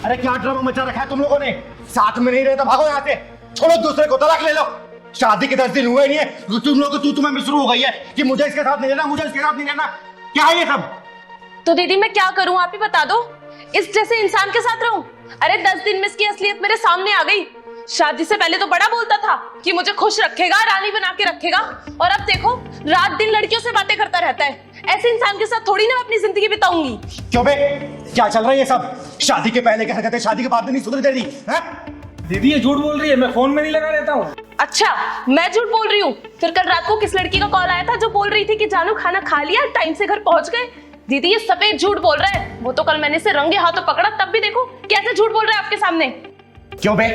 अरे क्या ड्रामा मचा रखा है तुम लोगों ने? साथ में नहीं रहे तो भागो यहाँ से, छोड़ो दूसरे को, तलाक ले लो। शादी के 10 दिन हुए नहीं है, तुम लोग को तुम्हें शुरू हो गई है कि मुझे इसके साथ नहीं रहना, मुझे इसके साथ नहीं रहना। क्या है ये सब? तो दीदी मैं क्या करूं, आप ही बता दो। इस जैसे इंसान के साथ रहूं? अरे 10 दिन में इसकी असलियत मेरे सामने आ गई। शादी से पहले तो बड़ा बोलता था कि मुझे खुश रखेगा, रानी बना के रखेगा, और अब देखो रात दिन लड़कियों से बातें करता रहता है। ऐसे इंसान के साथ थोड़ी ना मैं अपनी जिंदगी बिताऊंगी। क्यों बे, क्या चल रहा है ये सब? शादी के पहले की हरकतें शादी के बाद में नहीं सुधर दे रही है? दीदी ये झूठ बोल रही है, मैं फोन में नहीं लगा रहता हूँ। अच्छा, मैं झूठ बोल रही हूँ? फिर कल रात को किस लड़की का कॉल आया था जो बोल रही थी कि जानू खाना खा लिया, टाइम से घर पहुंच गए? दीदी ये सफेद झूठ बोल रहा है। वो तो कल मैंने इसे रंगे हाथों पकड़ा, तब भी देखो कैसे झूठ बोल रहा है आपके सामने। क्यों बे,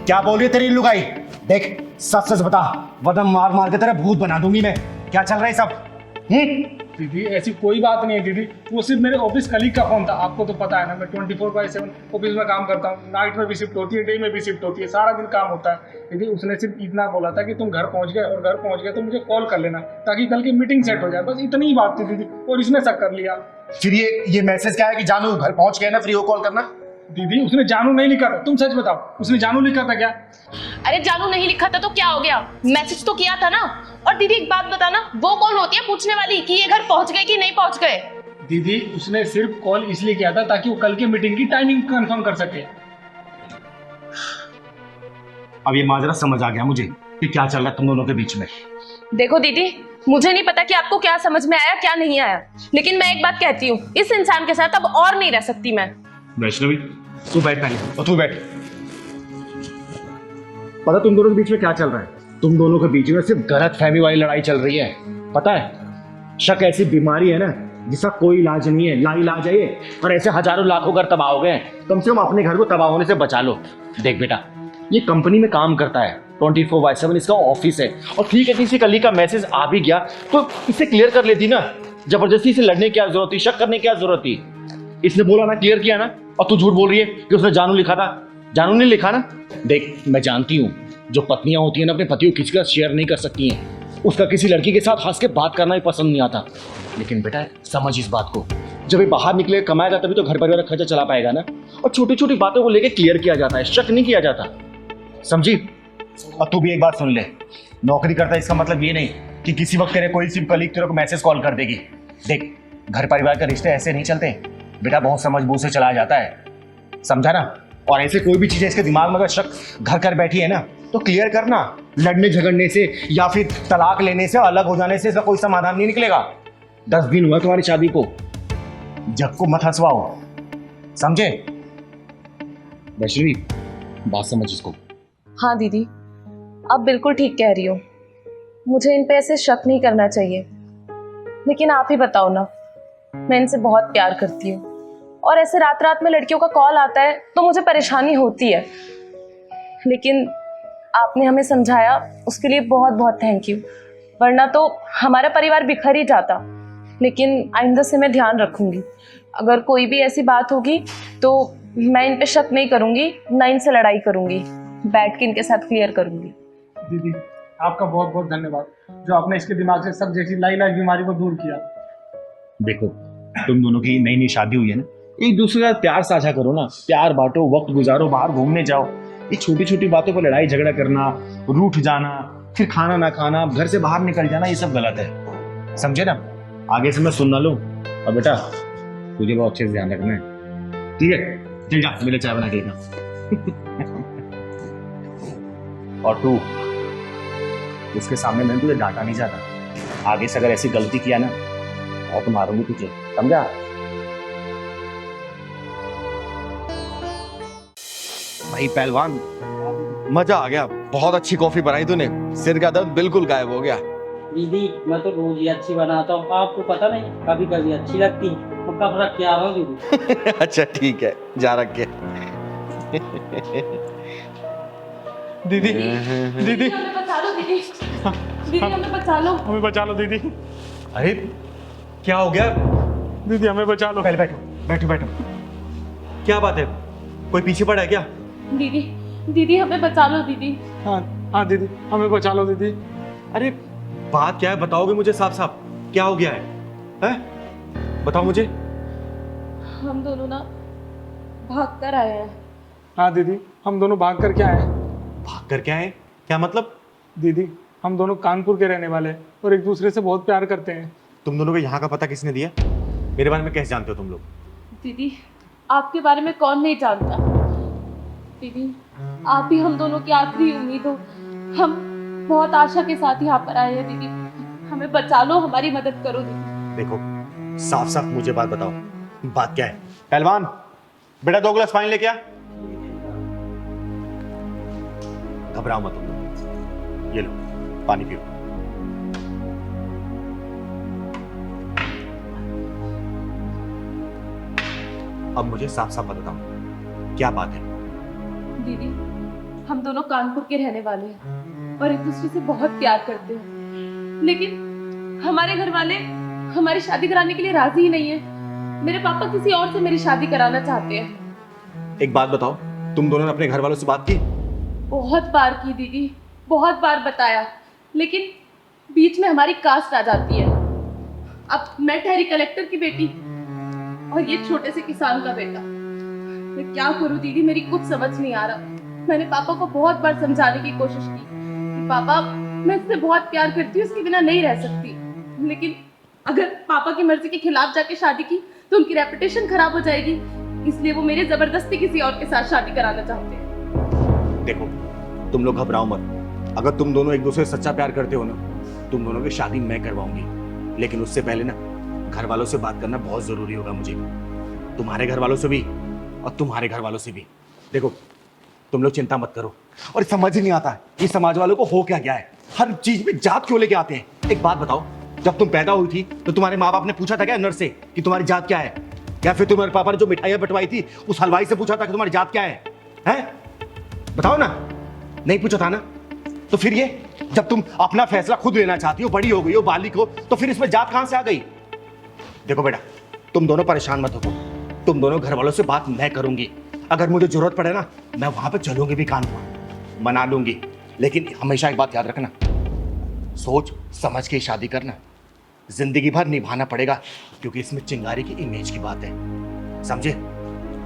क्या बोल रही है तेरी लुगाई? देख सच सच बता, वरना मार मार के तेरा भूत बना दूंगी मैं। क्या चल रहा है सब? दीदी ऐसी कोई बात नहीं है दीदी, वो सिर्फ मेरे ऑफिस कलीग का फोन था। आपको तो पता है ना, मैं 24/7 ऑफिस में काम करता हूँ। नाइट में भी शिफ्ट होती है, डे में भी शिफ्ट होती है, सारा दिन काम होता है। दीदी उसने सिर्फ इतना बोला था कि तुम घर पहुँच गए, और घर पहुँच गए तो मुझे कॉल कर लेना ताकि कल की मीटिंग सेट हो जाए। बस इतनी ही बात थी दीदी, और इसने शक कर लिया। फिर ये मैसेज क्या है कि जानू घर पहुंच गए ना, फ्री हो कॉल करना? दीदी उसने जानू नहीं लिखा था, तुम सच बताओ, उसने जानू लिखा था क्या? अरे जानू नहीं लिखा था तो क्या हो गया, मैसेज तो किया था ना। और दीदी एक बात बताना, वो कौन होती है पूछने वाली कि ये घर पहुंच गए कि नहीं पहुंच गए? दीदी उसने सिर्फ कॉल इसलिए किया था ताकि वो कल की मीटिंग की टाइमिंग कंफर्म कर सके। अब ये माजरा समझ आ गया मुझे कि क्या चल रहा है तुम दोनों के बीच में। देखो दीदी, मुझे नहीं पता कि आपको क्या समझ में आया क्या नहीं आया, लेकिन मैं एक बात कहती हूँ, इस इंसान के साथ अब और नहीं रह सकती मैं। वैष्णवी तू बैठ पहले, और तू बैठ। पता तुम दोनों के बीच में क्या चल रहा है? तुम दोनों के बीच में सिर्फ गलतफहमी वाली लड़ाई चल रही है। पता है, शक ऐसी बीमारी है ना जिसका कोई इलाज नहीं है, लाइलाज है ये। और ऐसे हजारों लाखों घर तबाह हो गए, कम से कम अपने घर को तबाह होने से बचा लो। देख बेटा, ये कंपनी में काम करता है, 24/7 इसका ऑफिस है, और ठीक है किसी कलीग का मैसेज आ भी गया तो इसे क्लियर कर लेती ना। जबरदस्ती से लड़ने की क्या जरूरत थी, शक करने की क्या जरूरत थी? इसने बोला ना, क्लियर किया ना, और तू झूठ बोल रही है कि उसने जानू लिखा था। जानू नहीं लिखा ना। देख मैं जानती हूँ, जो पत्नियां होती हैं ना अपने पति को किसी का शेयर नहीं कर सकती हैं। उसका किसी लड़की के साथ हंस के बात करना भी पसंद नहीं आता। लेकिन बेटा समझ इस बात को, जब ये बाहर निकले कमाएगा तभी तो घर परिवार का खर्चा चला पाएगा ना। और छोटी छोटी बातों को लेकर क्लियर किया जाता है, शक नहीं किया जाता, समझी? और तू भी एक बात सुन ले, नौकरी करता है इसका मतलब ये नहीं कि किसी वक्त तेरे कोई सी कलीग तेरे को मैसेज कॉल कर देगी। देख घर परिवार के रिश्ते ऐसे नहीं चलते बेटा, बहुत समझ बूझ से चला जाता है, समझा ना? और ऐसे कोई भी चीज़ इसके दिमाग में अगर शक घर कर बैठी है ना तो क्लियर करना। लड़ने झगड़ने से या फिर तलाक लेने से, अलग हो जाने से इसका कोई समाधान नहीं निकलेगा। 10 दिन हुआ तुम्हारी शादी को, जग को मत हंसवाओ, समझे? वैष्णवी बात समझ इसको। हाँ दीदी, आप बिल्कुल ठीक कह रही हो, मुझे इन पे ऐसे शक नहीं करना चाहिए। लेकिन आप ही बताओ ना, मैं इनसे बहुत प्यार करती हूँ, और ऐसे रात रात में लड़कियों का कॉल आता है तो मुझे परेशानी होती है। लेकिन आपने हमें समझाया, उसके लिए बहुत बहुत थैंक यू, वरना तो हमारा परिवार बिखर ही जाता। लेकिन आइंदा से मैं ध्यान रखूंगी, अगर कोई भी ऐसी बात होगी तो मैं इन पे शक नहीं करूंगी, ना इनसे लड़ाई करूंगी, बैठ के इनके साथ क्लियर करूंगी। दीदी आपका बहुत बहुत धन्यवाद, जो आपने इसके दिमाग से सब जैसी लाइलाज बीमारी को दूर किया। देखो तुम दोनों की नई नई शादी हुई है ना, एक दूसरे का प्यार साझा करो ना, प्यार बांटो, वक्त गुजारो, बाहर घूमने जाओ। ये छोटी छोटी बातों पर लड़ाई झगड़ा करना, रूठ जाना, फिर खाना ना खाना, घर से बाहर निकल जाना, ये सब गलत है, समझे ना? आगे से मैं सुन ना लूं। और बेटा तुझे बहुत अच्छे से ध्यान रखना है, ठीक है? चल जा, मेरे चाय बना के लेना। और तू, उसके सामने मैंने तुझे डांटा नहीं चाहता, आगे से अगर ऐसी गलती किया ना और तो मारूंगी तुझे, समझा? भाई पहलवान, मजा आ गया, बहुत अच्छी कॉफी बनाई तूने, सिर का दर्द बिल्कुल गायब हो गया। दीदी मैं तो रोज ही अच्छी बनाता हूँ, आपको पता नहीं, कभी कभी अच्छी लगती है, तो कब रख के आ रहा हूँ दीदी। अच्छा ठीक है, जा रख के। दीदी दीदी हमें बचा लो दीदी, दीदी हमें बचा लो, हमें बचा लो दीदी, अरे क्या हो गया? दीदी हमें बचा लो। पहले बैठो बैठो बैठो। क्या बात है, कोई पीछे पड़ा है क्या? दीदी दीदी हमें बचा लो दीदी। हाँ हाँ दीदी हमें बचा लो दीदी। अरे बात क्या है, बताओगे मुझे साफ साफ, क्या हो गया है? हैं? बताओ मुझे। हम दोनों ना भाग कर आए हैं। हाँ दीदी, हम दोनों भाग कर क्या आए। भाग कर क्या है? क्या मतलब? दीदी, हम दोनों कानपुर के रहने वाले हैं और एक दूसरे से बहुत प्यार करते हैं। तुम दोनों को यहाँ का पता किसने दिया? मेरे बारे में कैसे जानते हो तुम लोग? दीदी, आपके बारे में कौन नहीं जानता। दीदी, आप ही हम दोनों की आखिरी उम्मीद हो। हम बहुत आशा के साथ यहाँ पर आए हैं दीदी, हमें बचा लो, हमारी मदद करो दीदी। देखो, साफ साफ मुझे बात बताओ, बात क्या है? पहलवान, बेटा 2 गिलास पानी लेके आ। घबराओ मत तुम लोग, ये लो पानी पियो। अब मुझे साफ साफ बताओ, क्या बात है? दीदी, हम दोनों कानपुर के रहने वाले हैं और एक दूसरे से बहुत प्यार करते हैं, लेकिन हमारे घर वाले हमारी शादी कराने के लिए राजी ही नहीं है। मेरे पापा किसी और से मेरी शादी कराना चाहते हैं। एक बात बताओ, तुम दोनों ने अपने घर वालों से बात की? बहुत बार की दीदी, बहुत बार बताया, लेकिन बीच में हमारी कास्ट आ जाती है। अब मैं ठहरी कलेक्टर की बेटी और ये छोटे से किसान का बेटा। मैं क्या करूं दीदी, मेरी कुछ समझ नहीं आ रहा। मैंने पापा को बहुत बार समझाने की कोशिश की कि पापा, मैं इससे बहुत प्यार करती हूँ, इसके बिना नहीं रह सकती, लेकिन अगर पापा की मर्जी के खिलाफ जाके शादी की तो उनकी रेपुटेशन खराब हो जाएगी, इसलिए वो मेरे जबरदस्ती किसी और के साथ शादी कराना चाहते हैं। देखो, तुम लोग घबराओ मत। अगर तुम दोनों एक दूसरे से सच्चा प्यार करते हो ना, तुम दोनों की शादी मैं करवाऊंगी, लेकिन उससे पहले ना घर वालों से बात करना बहुत जरूरी होगा मुझे, तुम्हारे घर वालों से भी और तुम्हारे घर वालों से भी। देखो, तुम लोग चिंता मत करो, और समझ ही नहीं आता ये समाज वालों को हो क्या गया है, हर चीज में जात क्यों लेके आते हैं। एक बात बताओ, जब तुम पैदा हुई थी तो तुम्हारे माँ बाप ने पूछा था क्या नर्स से कि तुम्हारी जात क्या है? या फिर तुम्हारे पापा ने जो मिठाइयां बंटवाई थी उस हलवाई से पूछा था कि तुम्हारी जात क्या है? हैं? बताओ ना, नहीं पूछा था ना? तो फिर ये, जब तुम अपना फैसला खुद लेना चाहती हो, बड़ी हो गई हो, बालिक हो, तो फिर इसमें जात कहां से आ गई? देखो बेटा, तुम दोनों परेशान मत हो, तुम दोनों घर वालों से बात मैं करूंगी। अगर मुझे जरूरत पड़े ना, मैं वहां पे चलूंगी भी, कानपुर मना लूंगी, लेकिन हमेशा एक बात याद रखना, सोच समझ के शादी करना, जिंदगी भर निभाना पड़ेगा, क्योंकि इसमें चिंगारी की इमेज की बात है, समझे?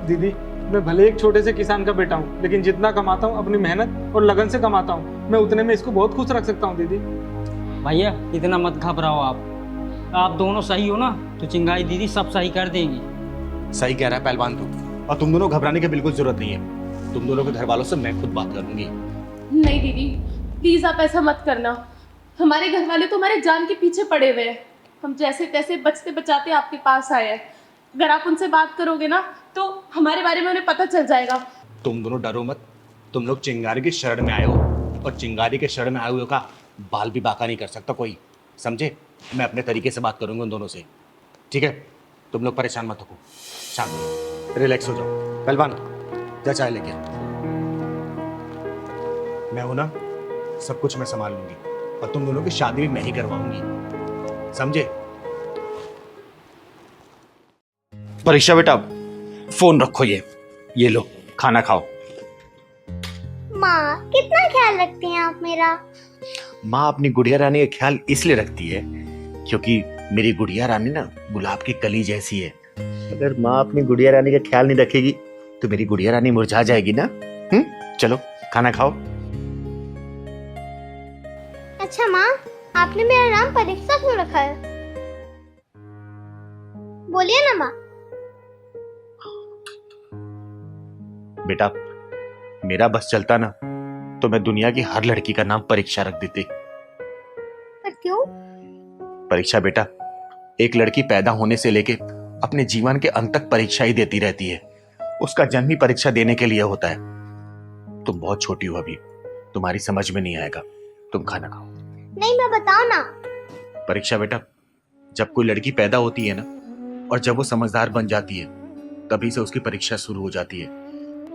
दीदी, मैं भले एक छोटे से किसान का बेटा हूँ, लेकिन जितना कमाता हूँ अपनी मेहनत और लगन से कमाता हूँ, मैं उतने में इसको बहुत खुश रख सकता हूँ। दीदी भैया, इतना मत घबराओ। आप दोनों सही हो ना, तो चिंगारी दीदी सब सही कर देंगी। सही कह रहा है पहलवान तू, और तुम दोनों घबराने की बिल्कुल जरूरत नहीं है। तुम दोनों के घर वालों से मैं खुद बात करूंगी। नहीं दीदी, प्लीज आप ऐसा मत करना। हमारे घर वाले तो हमारे जान के पीछे पड़े हुए हैं, हम जैसे तैसे बचते बचाते आपके पास आए हैं। अगर आप उनसे बात करोगे ना तो हमारे बारे में उन्हें पता चल जाएगा। तुम दोनों डरो मत, तुम लोग चिंगारी की शरण में आए हो, और चिंगारी के शरण में आए हुए का बाल भी बाका नहीं कर सकता कोई, समझे? मैं अपने तरीके से बात करूंगा उन दोनों से, ठीक है? तुम लोग परेशान मत हो, शांत हो, रिलैक्स हो जाओ। पहलवान, जा चाय लेके आ। मैं हूं ना, सब कुछ मैं संभाल लूंगी, और तुम दोनों की शादी भी मैं ही करवाऊंगी, समझे? परीक्षा बेटा, फोन रखो, ये लो, खाना खाओ। माँ, कितना ख्याल रखती हैं आप मेरा? माँ अपनी गुड़िया रानी का ख्याल इसलिए रखती है क्योंकि मेरी गुड़िया रानी ना गुलाब की कली जैसी है। अगर माँ अपनी गुड़िया रानी का ख्याल नहीं रखेगी तो मेरी गुड़िया रानी मुरझा जाएगी ना। चलो खाना खाओ। अच्छा माँ, आपने मेरा नाम परीक्षा क्यों रखा है? बोलिए ना माँ। बेटा, मेरा बस चलता ना तो मैं दुनिया की हर लड़की का नाम परीक्षा रख देती। पर क्यों? परीक्षा बेटा, एक लड़की पैदा होने से लेके अपने जीवन के अंत तक परीक्षा ही देती रहती है। उसका जन्म ही परीक्षा देने के लिए होता है। तुम बहुत छोटी हो अभी, तुम्हारी समझ में नहीं आएगा। तुम खाना खाओ। नहीं, मैं बताओ ना। परीक्षा बेटा, जब कोई लड़की पैदा होती है ना, और जब वो समझदार बन जाती है, तभी से उसकी परीक्षा शुरू हो जाती है।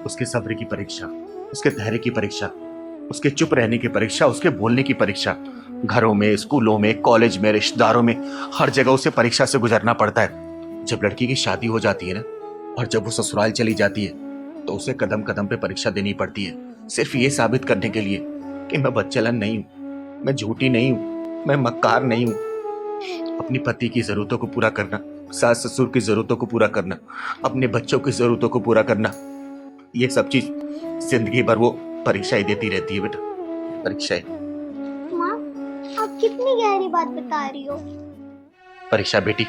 उसके सब्र की परीक्षा, उसके धैर्य की परीक्षा, उसके चुप रहने की परीक्षा, उसके बोलने की परीक्षा। घरों में, स्कूलों में, कॉलेज में, रिश्तेदारों में, हर जगह उसे परीक्षा से गुजरना पड़ता है। जब लड़की की शादी हो जाती है ना, और जब वो ससुराल चली जाती है, तो उसे कदम कदम पे परीक्षा देनी पड़ती है, सिर्फ ये साबित करने के लिए कि मैं बदचलन नहीं हूँ, मैं झूठी नहीं हूँ, मैं मक्कार नहीं हूँ। अपनी पति की जरूरतों को पूरा करना सास ससुर की जरूरतों को पूरा करना, अपने बच्चों की जरूरतों को पूरा करना, ये सब चीज जिंदगी भर वो परीक्षाएं देती रहती है बेटा, परीक्षाएं। माँ, आप कितनी गहरी बात बता रही हो। परीक्षा बेटी,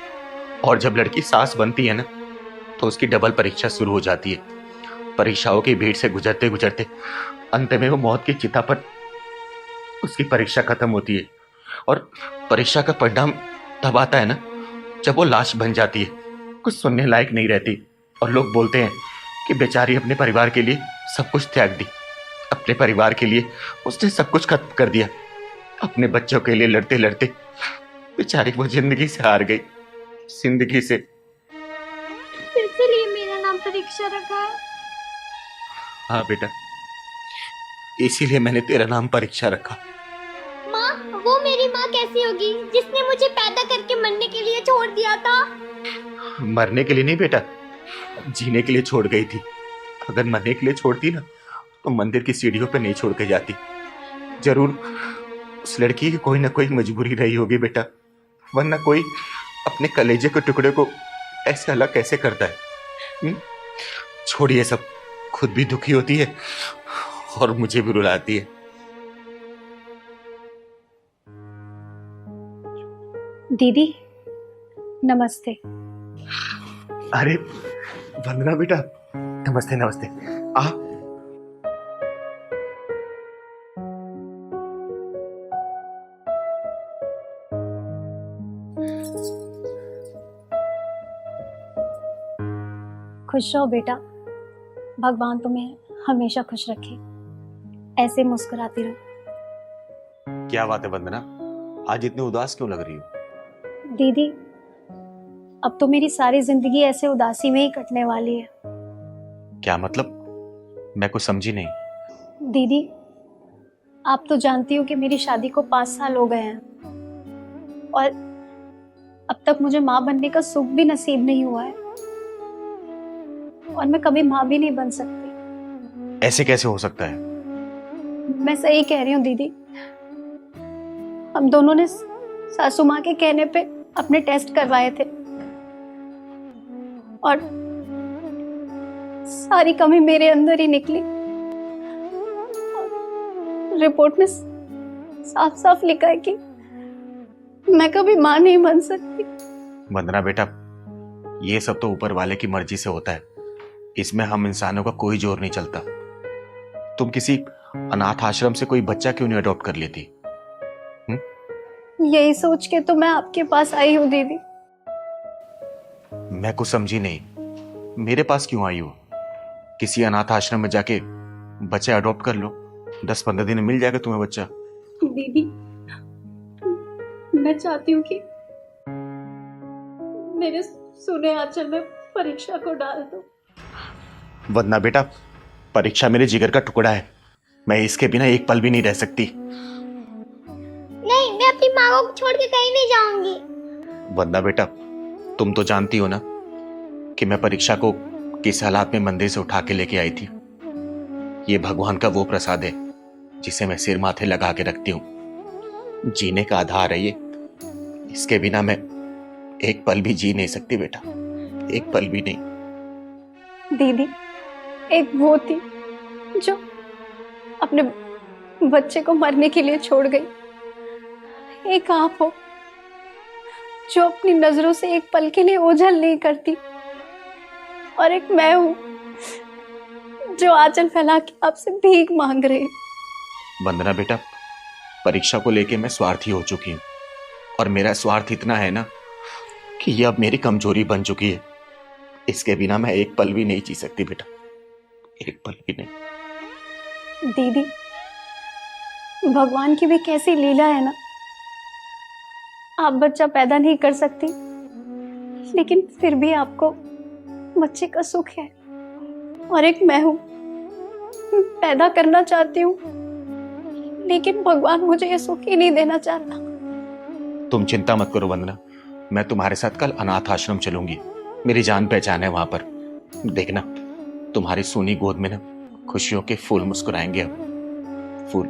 और जब लड़की सास बनती है ना तो उसकी डबल परीक्षा शुरू हो जाती है। परीक्षाओं की भीड़ से गुजरते गुजरते अंत में वो मौत की चिता पर उसकी परीक्षा खत्म होती है। और परीक्षा का परिणाम तब आता है ना जब वो लाश बन जाती है, कुछ सुनने लायक नहीं रहती, और लोग बोलते हैं कि बेचारी अपने परिवार के लिए सब कुछ त्याग दी। अपने परिवार के लिए उसने सब कुछ खत्म कर दिया। अपने बच्चों के लिए लड़ते लड़ते बेचारी वो जिंदगी से हार गई, जिंदगी से। इसीलिए मेरा नाम परीक्षा रखा है। हाँ बेटा, इसीलिए मैंने तेरा नाम परीक्षा रखा। माँ, वो मेरी माँ कैसी होगी जिसने मुझे पैदा करके मरने के लिए छोड़ दिया था। मरने के लिए नहीं बेटा, जीने के लिए छोड़ गई थी। अगर मरने के लिए छोड़ती ना तो मंदिर की सीढ़ियों पे नहीं छोड़ के जाती। जरूर उस लड़की की कोई ना कोई मजबूरी रही होगी बेटा, वरना कोई अपने कलेजे के टुकड़े को ऐसे अलग कैसे करता है। छोड़िए सब, खुद भी दुखी होती है और मुझे भी रुलाती है। दीदी नमस्ते। अरे वंदना बेटा, नमस्ते नमस्ते। आ खुश रहो बेटा, भगवान तुम्हें हमेशा खुश रखे, ऐसे मुस्कुराती रहो। क्या बात है वंदना, आज इतनी उदास क्यों लग रही हो? दीदी अब तो मेरी सारी जिंदगी ऐसे उदासी में ही कटने वाली है। क्या मतलब? मैं कुछ समझी नहीं। दीदी आप तो जानती हो कि मेरी शादी को 5 साल हो गए हैं और अब तक मुझे माँ बनने का सुख भी नसीब नहीं हुआ है, और मैं कभी माँ भी नहीं बन सकती। ऐसे कैसे हो सकता है? मैं सही कह रही हूँ दीदी, हम दोनों ने सासू माँ के कहने पे अपने टेस्ट करवाए थे और सारी कमी मेरे अंदर ही निकली। रिपोर्ट में साफ साफ लिखा है कि मैं कभी माँ नहीं बन सकती। वंदना बेटा, ये सब तो ऊपर वाले की मर्जी से होता है, इसमें हम इंसानों का कोई जोर नहीं चलता। तुम किसी अनाथ आश्रम से कोई बच्चा क्यों नहीं अडॉप्ट कर लेती? यही सोच के तो मैं आपके पास आई हूँ दीदी। मैं कुछ समझी नहीं, मेरे पास क्यों आई हो? किसी अनाथ आश्रम में जाके बच्चे अडॉप्ट कर लो, 10-15 दिन में मिल जाएगा तुम्हें बच्चा। दीदी मैं चाहती हूँ कि मेरे सुने आंचल में परीक्षा को डाल दो। वंदना बेटा, परीक्षा मेरे जिगर का टुकड़ा है, मैं इसके बिना एक पल भी नहीं रह सकती। नहीं, मैं अपनी माँ को छोड़ के कहीं नहीं जाऊंगी। वंदना बेटा, तुम तो जानती हो ना कि मैं परीक्षा को किस हालात में मंदिर से उठा के लेके आई थी। ये भगवान का वो प्रसाद है जिसे मैं सिर माथे लगा के रखती हूँ। जीने का आधार है ये, इसके बिना मैं एक पल भी जी नहीं सकती बेटा, एक पल भी नहीं। दीदी एक वो थी जो अपने बच्चे को मरने के लिए छोड़ गई, एक आप हो जो अपनी नजरों से एक पल के लिए ओझल नहीं करती, और एक मैं हूं जो आंचल फैला के आपसे भीख मांग रही। वंदना बेटा, परीक्षा को लेके मैं स्वार्थी हो चुकी हूँ, और मेरा स्वार्थ इतना है ना कि ये अब मेरी कमजोरी बन चुकी है। इसके बिना मैं एक पल भी नहीं जी सकती बेटा, एक पल भी नहीं। दीदी भगवान की भी कैसी लीला है ना, आप बच्चा पैदा नहीं कर सकती लेकिन फिर भी आपको बच्चे का सुख है, और एक मैं हूं पैदा करना चाहती हूँ लेकिन भगवान मुझे ये सुख ही नहीं देना चाहता। तुम चिंता मत करो वंदना, मैं तुम्हारे साथ कल अनाथ आश्रम चलूंगी, मेरी जान पहचान है वहां पर। देखना तुम्हारी सोनी गोद में ना खुशियों के फूल मुस्कुराएंगे, अब फूल।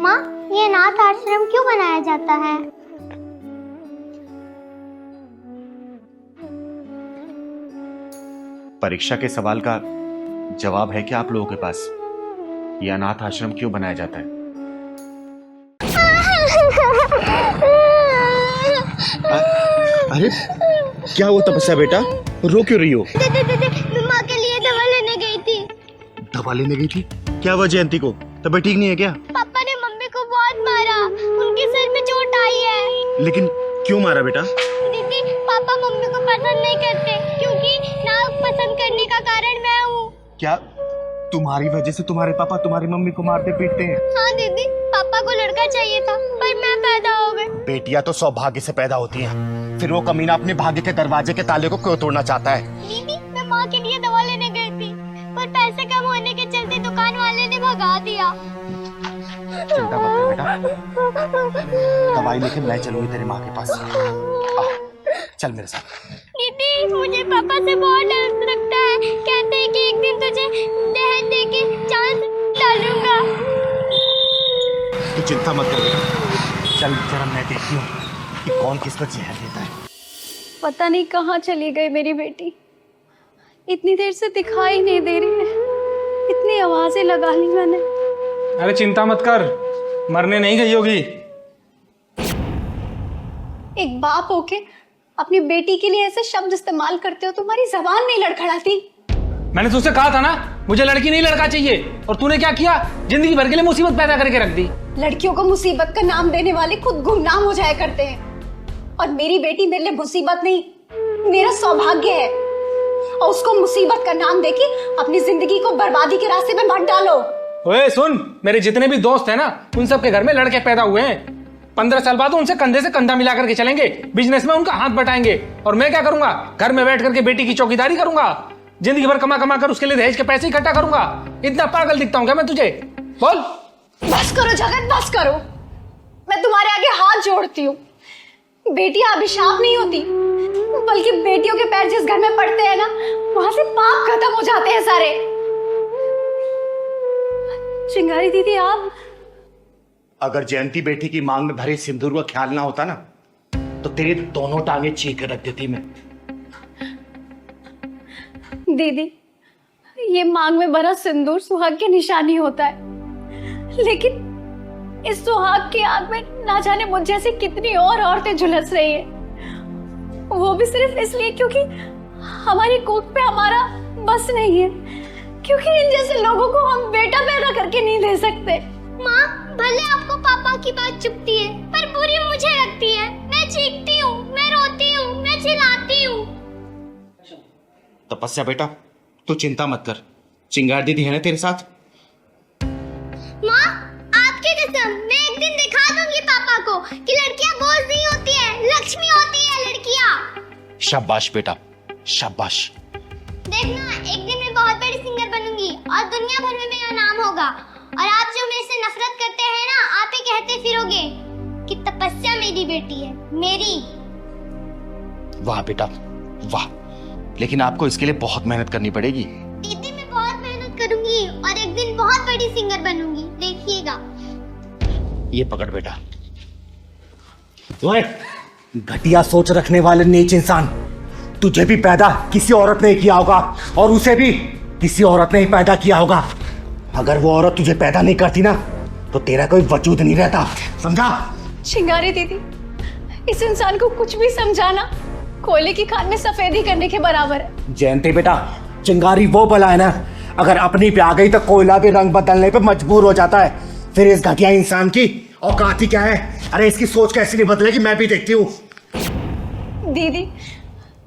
माँ, ये अनाथ आश्रम क्यों बनाया जाता है? परीक्षा के सवाल का जवाब है क्या आप लोगों के पास? ये अनाथ आश्रम क्यों बनाया जाता है? अरे क्या हुआ तपस्या बेटा, रो क्यों रही हो? मैं माँ के लिए दवा लेने गई थी। दवा लेने गई थी? क्या हुआ जयंती को? तबीयत ठीक नहीं है क्या? पापा ने मम्मी को बहुत मारा, उनके सर में चोट आई है। लेकिन क्यों मारा बेटा? दीदी, पापा मम्मी को पसंद नहीं करते क्योंकि ना पसंद करने का कारण मैं हूँ। क्या तुम्हारी वजह से तुम्हारे पापा तुम्हारी मम्मी को मारते पीटते हैं? हाँ दीदी, पापा को लड़का चाहिए था पर मैं पैदा हो गई। बेटियां तो सौभाग्य से पैदा होती हैं, फिर वो कमीना अपने भाग्य के दरवाजे के ताले को क्यों तोड़ना चाहता है? दीदी, मैं माँ के लिए दवा लेने गई थी पर पैसे कम होने के चलते दुकान वाले ने भगा दिया। चिंता मत कर बेटा, दवाई लेके मैं चलूंगी तेरे माँ के पास। चल मेरे साथ। दीदी, मुझे पापा से बहुत डर लगता है, कहते हैं कि एक दिन तुझे दहेज देके जान डालूंगा। तू चिंता मत कर बेटा, चल जरा मैं देखती हूँ कि कौन किसको जहर देता है। पता नहीं कहाँ चली गई मेरी बेटी, इतनी देर से दिखाई नहीं दे रही है। इतनी आवाजें लगा ली मैंने। अरे चिंता मत कर, मरने नहीं गई होगी। एक बाप होके अपनी बेटी के लिए ऐसे शब्द इस्तेमाल करते हो, तुम्हारी जबान नहीं लड़खड़ाती? मैंने तुझसे कहा था ना मुझे लड़की नहीं लड़का चाहिए, और तूने क्या किया? जिंदगी भर के लिए मुसीबत पैदा करके रख दी। लड़कियों को मुसीबत का नाम देने वाले खुद गुमनाम हो जाया करते हैं। और मेरी बेटी मेरे लिए मुसीबत नहीं, मेरा सौभाग्य है। और उसको मुसीबत का नाम देके अपनी जिंदगी को बर्बादी के रास्ते में मत डालो। ओए सुन, मेरे जितने भी दोस्त हैं ना, उन सब के घर में लड़के पैदा हुए हैं। 15 साल बाद उनसे कंधे से कंधा मिला करके चलेंगे, बिजनेस में उनका हाथ बटाएंगे। और मैं क्या करूंगा? घर में बैठ करके बेटी की चौकीदारी करूंगा, जिंदगी भर कमा कमा कर उसके लिए दहेज के पैसे इकट्ठा करूंगा। इतना पागल दिखता हूं क्या मैं तुझे? बोल। बस करो जगत, बस करो। मैं तुम्हारे आगे हाथ जोड़ती हूँ। बेटियां अभिशाप नहीं होती, बल्कि बेटियों के पैर जिस घर में पड़ते हैं ना, वहां से पाप खत्म हो जाते हैं सारे। चिंगारी दीदी, आप अगर जयंती बेटी की मांग में भरे सिंदूर का ख्याल ना होता ना, तो तेरे दोनों टांगे चीर कर रख देती मैं। दीदी, ये मांग में भरा सिंदूर सुहाग की निशानी होता है, लेकिन इस सुहाग की आग में ना जाने मुझ जैसी कितनी और औरतें झुलस रही है, वो भी सिर्फ इसलिए क्योंकि हमारी कोख पे हमारा बस नहीं है, क्योंकि इन जैसे लोगों को हम बेटा पैदा करके नहीं दे सकते। माँ, भले आपको पापा की बात चुभती है पर बुरी मुझे लगती है। मैं चीखती हूँ, मैं रोती हूँ, मैं चिल्लाती हूँ। तपस्या बेटा, तू चिंता मत कर, चिंगार दीदी है ना तेरे साथ। माँ, आपकी कसम, मैं एक दिन दिखा दूंगी पापा को कि लड़कियाँ बोझ नहीं होती है, लक्ष्मी होती है लड़कियाँ। शाबाश बेटा, शाबाश। देखना, एक दिन मैं बहुत बड़ी सिंगर बनूंगी और दुनिया भर में मेरा नाम होगा। और आप जो मेरे से नफरत करते हैं ना, आप ही कहते फिरोगे कि तपस्या मेरी बेटी है, मेरी। वाह बेटा वाह, लेकिन आपको इसके लिए बहुत मेहनत करनी पड़ेगी। दीदी, मैं बहुत मेहनत करूंगी और एक दिन बहुत बड़ी सिंगर बनूंगी, देखिएगा। ये पकड़ बेटा। ओए, घटिया सोच रखने वाले नीच इंसान, तुझे भी पैदा किसी औरत ने किया होगा और उसे भी किसी औरत ने ही पैदा किया होगा। अगर वो औरत तुझे पैदा नहीं करती ना, तो तेरा कोई वजूद नहीं रहता, समझा? चिंगारी दीदी, इस इंसान को कुछ भी समझाना कोयले की खान में सफेदी करने के बराबर है। जयंती बेटा, चिंगारी वो बला है ना, अगर अपनी पे आ गई तो कोयला भी रंग बदलने पे मजबूर हो जाता है। फिर इस घटिया इंसान की औकात ही क्या है? अरे इसकी सोच कैसी नहीं बदलेगी, मैं भी देखती हूँ। दीदी,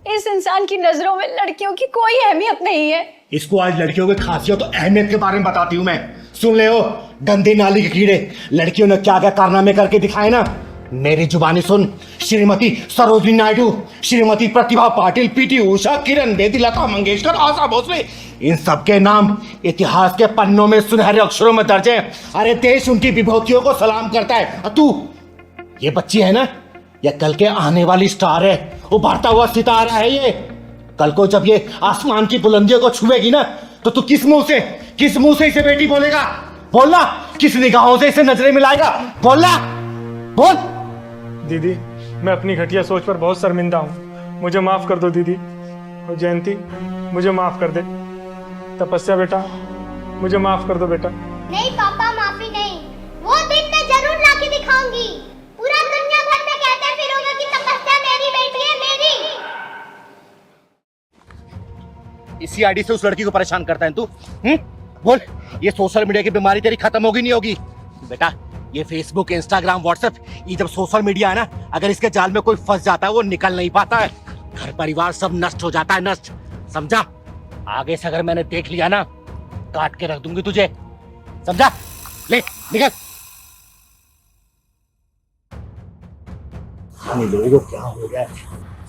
इस इंसान की नजरों में लड़कियों की कोई अहमियत नहीं है। इसको आज लड़कियों की खासियत और अहमियत के बारे में बताती हूँ मैं। सुन ले हो गंदी नाली के कीड़े, लड़कियों ने क्या क्या कारनामे करके दिखाए ना, मेरी जुबानी सुन। श्रीमती सरोजिनी नायडू, श्रीमती प्रतिभा पाटिल, पीटी उषा, किरण बेदी, लता मंगेशकर, आशा भोसले, इन सबके नाम इतिहास के पन्नों में सुनहरे अक्षरों में दर्ज है। अरे देश उनकी विभूतियों को सलाम करता है। और तू, ये बच्ची है ना, ये कल के आने वाली स्टार है, उभरता हुआ सितारा है ये। कल को जब ये आसमान की बुलंदियों को छुएगी ना, तो तू किस मुंह से इसे बेटी बोलेगा? बोलना, किस निगाहों से इसे नजरें मिलाएगा? बोलना, बोल। दीदी, मैं अपनी घटिया सोच पर बहुत शर्मिंदा हूँ, मुझे माफ कर दो दीदी। और जयंती, मुझे माफ कर दे। तपस्या बेटा, मुझे माफ कर दो बेटा। नहीं पापा, माफी नहीं। वो दिन मैं जरूर लाके दिखाऊंगी। पूरा दुनिया भर में कहते फिरोगे कि तपस्या मेरी बेटी है, मेरी। इसी आईडी से उस लड़की को परेशान करता है तू? बोल, ये सोशल मीडिया की बीमारी तेरी खत्म होगी नहीं होगी? बेटा, ये फेसबुक, इंस्टाग्राम, व्हाट्सएप, ये जब सोशल मीडिया है ना, अगर इसके जाल में कोई फंस जाता है वो निकल नहीं पाता है। घर परिवार सब नष्ट हो जाता है, नष्ट। समझा? आगे से अगर मैंने देख लिया ना, काट के रख दूंगी तुझे। समझा? ले निकल। इन लोगों को क्या हो गया है?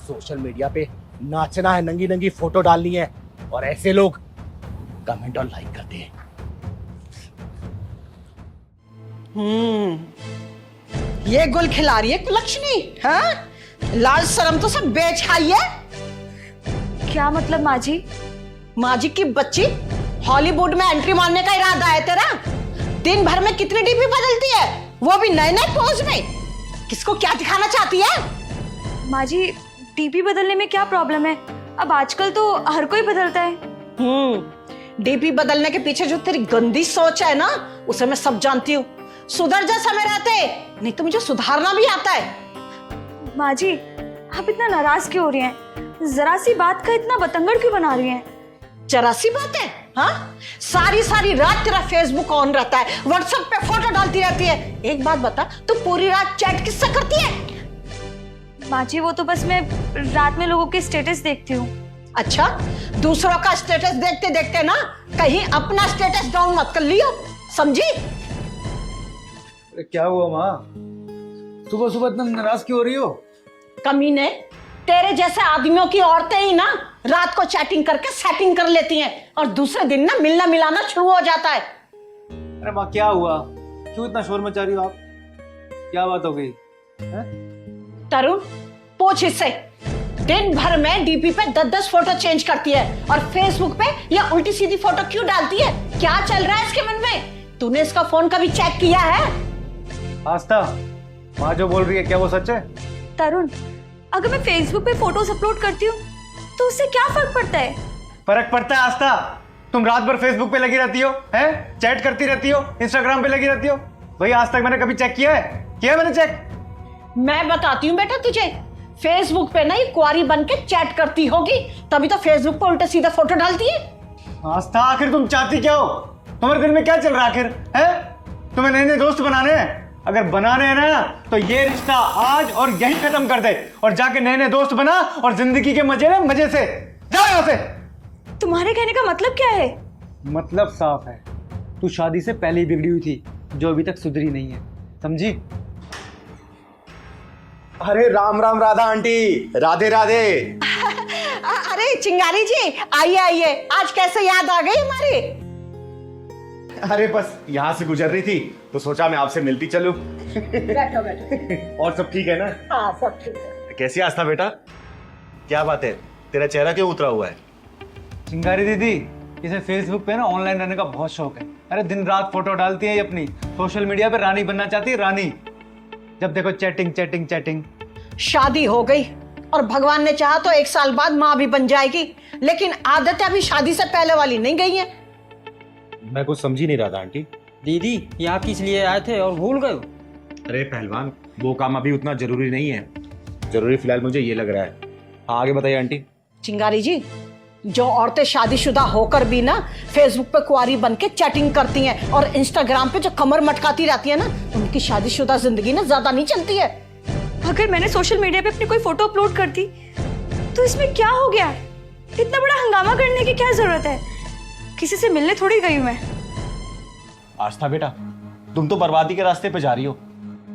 सोशल मीडिया पे नाचना है, नंगी नंगी फोटो डालनी है, और ऐसे लोग कमेंट और लाइक करते हैं। ये गुल खिला रही है कुलक्षणी, हाँ? लाज शर्म तो सब बेच खाई है। क्या मतलब माँ जी? माँ जी की बच्ची, हॉलीवुड में एंट्री मारने का इरादा है तेरा? दिन भर में कितनी डीपी बदलती है, वो भी नए नए पोज में। किसको क्या दिखाना चाहती है? माँ जी, डीपी बदलने में क्या प्रॉब्लम है? अब आजकल तो हर कोई बदलता है। डीपी बदलने के पीछे जो तेरी गंदी सोच है ना, उसे मैं सब जानती हूँ। सुधर जा समय रहते, नहीं तो मुझे सुधारना भी आता है। माँ जी, आप इतना नाराज क्यों हो रही हैं? जरा सी बात का इतना बतंगड़ क्यों बना रही हैं? जरा सी बात है, हाँ? सारी सारी रात तेरा फेसबुक ऑन रहता है, व्हाट्सएप पे फोटो डालती रहती है। एक बात बता, तू पूरी रात चैट किससे करती है? माँ जी, वो तो बस मैं रात में लोगों के स्टेटस देखती हूँ। अच्छा, दूसरों का स्टेटस देखते देखते ना कहीं अपना स्टेटस डाउन मत कर लियो, समझी? क्या हुआ माँ? सुबह सुबह इतना नाराज क्यों हो रही हो? कमीने, तेरे जैसे आदमियों की औरतें ही ना रात को चैटिंग करके सेटिंग कर लेती हैं और दूसरे दिन ना मिलना मिलाना शुरू हो जाता है। अरे माँ, क्या हुआ? क्यों इतना शोर मचा रही हो आप? क्या बात हो गई? तरुण, पूछ इससे। दिन भर में डीपी पे 10-10 फोटो चेंज करती है और फेसबुक पे ये उल्टी सीधी फोटो क्यों डालती है? क्या चल रहा है इसके मन में? तूने इसका फोन कभी चेक किया है? आस्था, माँ जो बोल रही है क्या वो सच है? तरुण, अगर मैं फेसबुक पे फोटोज अपलोड करती हूँ तो उससे क्या फर्क पड़ता है? फर्क पड़ता है आस्था। तुम रात भर फेसबुक पे लगी रहती हो, हैं? चैट करती रहती हो, इंस्टाग्राम पे लगी रहती हो। भाई आज तक मैंने कभी चेक किया है? किया मैंने चेक? मैं बताती हूँ बेटा तुझे, फेसबुक पे ना ये कुंवारी बन के चैट करती होगी, तभी तो फेसबुक पे उल्टे सीधे फोटो डालती है। आस्था, आखिर तुम चाहती क्या हो? तुम्हारे दिल में क्या चल रहा है आखिर, है? तुम्हें नए नए दोस्त बनाने हैं? अगर बनाने हैं ना तो ये रिश्ता आज और यहीं खत्म कर दे और जाके नए नए दोस्त बना और जिंदगी के मजे ले, मजे से। जाओ यहाँ से। तुम्हारे कहने का मतलब क्या है? मतलब साफ है, तू शादी से पहले ही बिगड़ी हुई थी, जो अभी तक सुधरी नहीं है, समझी? अरे राम राम राधा आंटी, राधे राधे। अरे चिंगारी जी, आइए आइए, आज कैसे याद आ गई हमारी? अरे बस यहाँ से गुजर रही थी तो सोचा मैं आपसे मिलती चलूं। बैठो बैठो। और सब ठीक है ना? हाँ सब ठीक है। कैसी आस्था बेटा? क्या बात है, तेरा चेहरा क्यों उतरा हुआ है? चिंगारी दीदी, इसे फेसबुक पे ना ऑनलाइन रहने का बहुत शौक है। अरे दिन रात फोटो डालती है ये अपनी, सोशल मीडिया पे रानी बनना चाहती है, रानी। जब देखो चैटिंग चैटिंग चैटिंग। शादी हो गई और भगवान ने चाहा तो 1 साल बाद माँ भी बन जाएगी, लेकिन आदतें अभी शादी से पहले वाली नहीं गई हैं। मैं कुछ समझी नहीं रहा था आंटी। दीदी, यहाँ किस लिए आए थे और भूल गए? अरे पहलवान, वो काम अभी उतना जरूरी नहीं है। जरूरी फिलहाल मुझे ये लग रहा है। हाँ आगे बताइए आंटी। चिंगारी जी, जो औरतें शादीशुदा होकर भी ना फेसबुक पे कुंवारी बन के चैटिंग करती हैं और इंस्टाग्राम पे जो कमर मटकाती रहती है ना, उनकी शादीशुदा जिंदगी ना ज्यादा नहीं चलती है। अगर मैंने सोशल मीडिया पे अपनी कोई फोटो अपलोड कर दी तो इसमें क्या हो गया? इतना बड़ा हंगामा करने की क्या जरूरत है? किसी से मिलने थोड़ी गई मैं। आस्था बेटा, तुम तो बर्बादी के रास्ते पे जा रही हो,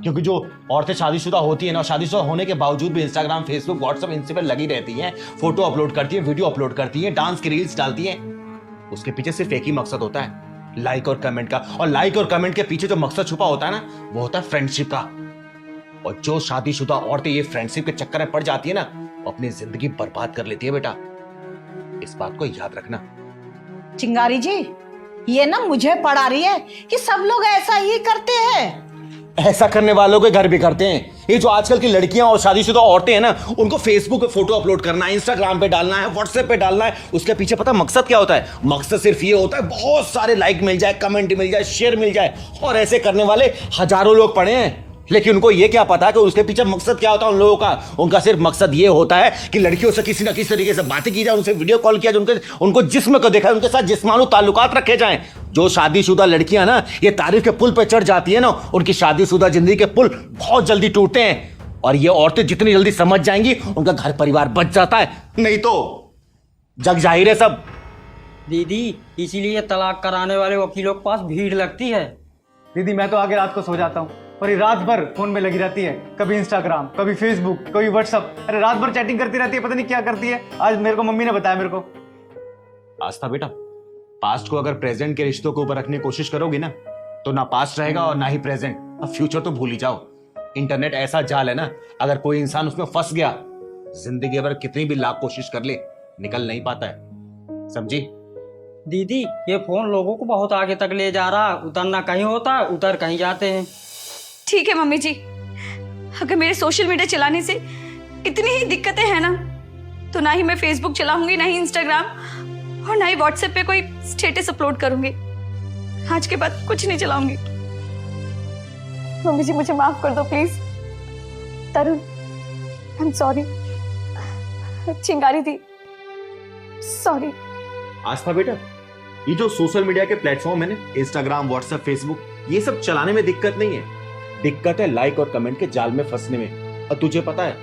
क्योंकि जो औरतें शादीशुदा होती हैं ना, शादीशुदा होने के बावजूद भी इंस्टाग्राम, फेसबुक, व्हाट्सएप, इनसे पे लगी रहती हैं, फोटो अपलोड करती हैं, वीडियो अपलोड करती हैं, डांस की रील्स डालती हैं, उसके पीछे सिर्फ एक ही मकसद होता है, लाइक और कमेंट का। और लाइक और कमेंट के पीछे जो मकसद छुपा होता है ना, वो होता है फ्रेंडशिप का। और जो शादीशुदा औरतें ये फ्रेंडशिप के चक्कर में पड़ जाती है ना, वो अपनी जिंदगी बर्बाद कर लेती है बेटा, इस बात को याद रखना। चिंगारी जी, ये ना मुझे पढ़ा रही है कि सब लोग ऐसा ही करते हैं। ऐसा करने वालों के घर भी करते हैं, ये जो आजकल की लड़कियां और शादीशुदा औरतें हैं ना, उनको फेसबुक पे फोटो अपलोड करना है, इंस्टाग्राम पे डालना है, व्हाट्सएप पे डालना है, उसके पीछे पता मकसद क्या होता है? मकसद सिर्फ ये होता है बहुत सारे लाइक मिल जाए, कमेंट मिल जाए, शेयर मिल जाए। और ऐसे करने वाले हजारों लोग पड़े हैं, लेकिन उनको ये क्या पता कि उसके पीछे मकसद क्या होता है उन लोगों का। उनका सिर्फ मकसद ये होता है कि लड़कियों से किसी ना किसी तरीके से बातें की जाए, उनसे वीडियो कॉल किया जाए, उनको जिस्म को देखा, उनके साथ जिस्मानी ताल्लुकात रखे जाएं। जो शादीशुदा लड़कियां ना ये तारीफ के पुल पे चढ़ जाती है ना, उनकी शादीशुदा जिंदगी के पुल बहुत जल्दी टूटते हैं। और ये औरतें जितनी जल्दी समझ जाएंगी, उनका घर परिवार बच जाता है, नहीं तो जग जाहिर है सब। दीदी इसीलिए तलाक कराने वाले वकीलों के पास भीड़ लगती है। दीदी मैं तो आगे रात को सो जाता हूँ और ये रात भर फोन में लगी रहती है, कभी इंस्टाग्राम, कभी फेसबुक, कभी व्हाट्सअप। अरे रात भर चैटिंग करती रहती है, पता नहीं क्या करती है। आज मेरे को मम्मी ने बताया मेरे को। आस्था बेटा, पास्ट को अगर प्रेजेंट के रिश्तों के ऊपर रखने की कोशिश करोगी ना, तो ना पास्ट रहेगा और ना ही प्रेजेंट। अब फ्यूचर तो भूल ही जाओ। इंटरनेट ऐसा जाल है ना, अगर कोई इंसान उसमें फंस गया, जिंदगी भर कितनी भी लाख कोशिश कर ले, निकल नहीं पाता है, समझी? दीदी ये फोन लोगों को बहुत आगे तक ले जा रहा है, उतरना कहीं होता है, उतर कहीं जाते हैं। ठीक है मम्मी जी, अगर मेरे सोशल मीडिया चलाने से इतनी ही दिक्कतें हैं ना, तो ना ही मैं फेसबुक चलाऊंगी, ना ही इंस्टाग्राम और ना ही व्हाट्सएप पे कोई स्टेटस अपलोड करूंगी। आज के बाद कुछ नहीं चलाऊंगी। मम्मी जी मुझे माफ कर दो please. Tarun I am sorry, चिंगारी थी, सॉरी। आस्था बेटा, ये जो सोशल मीडिया के प्लेटफॉर्म है ना, इंस्टाग्राम, व्हाट्सएप, फेसबुक, ये सब चलाने में दिक्कत नहीं है, दिक्कत है लाइक और कमेंट के जाल में फंसने में। और तुझे पता है,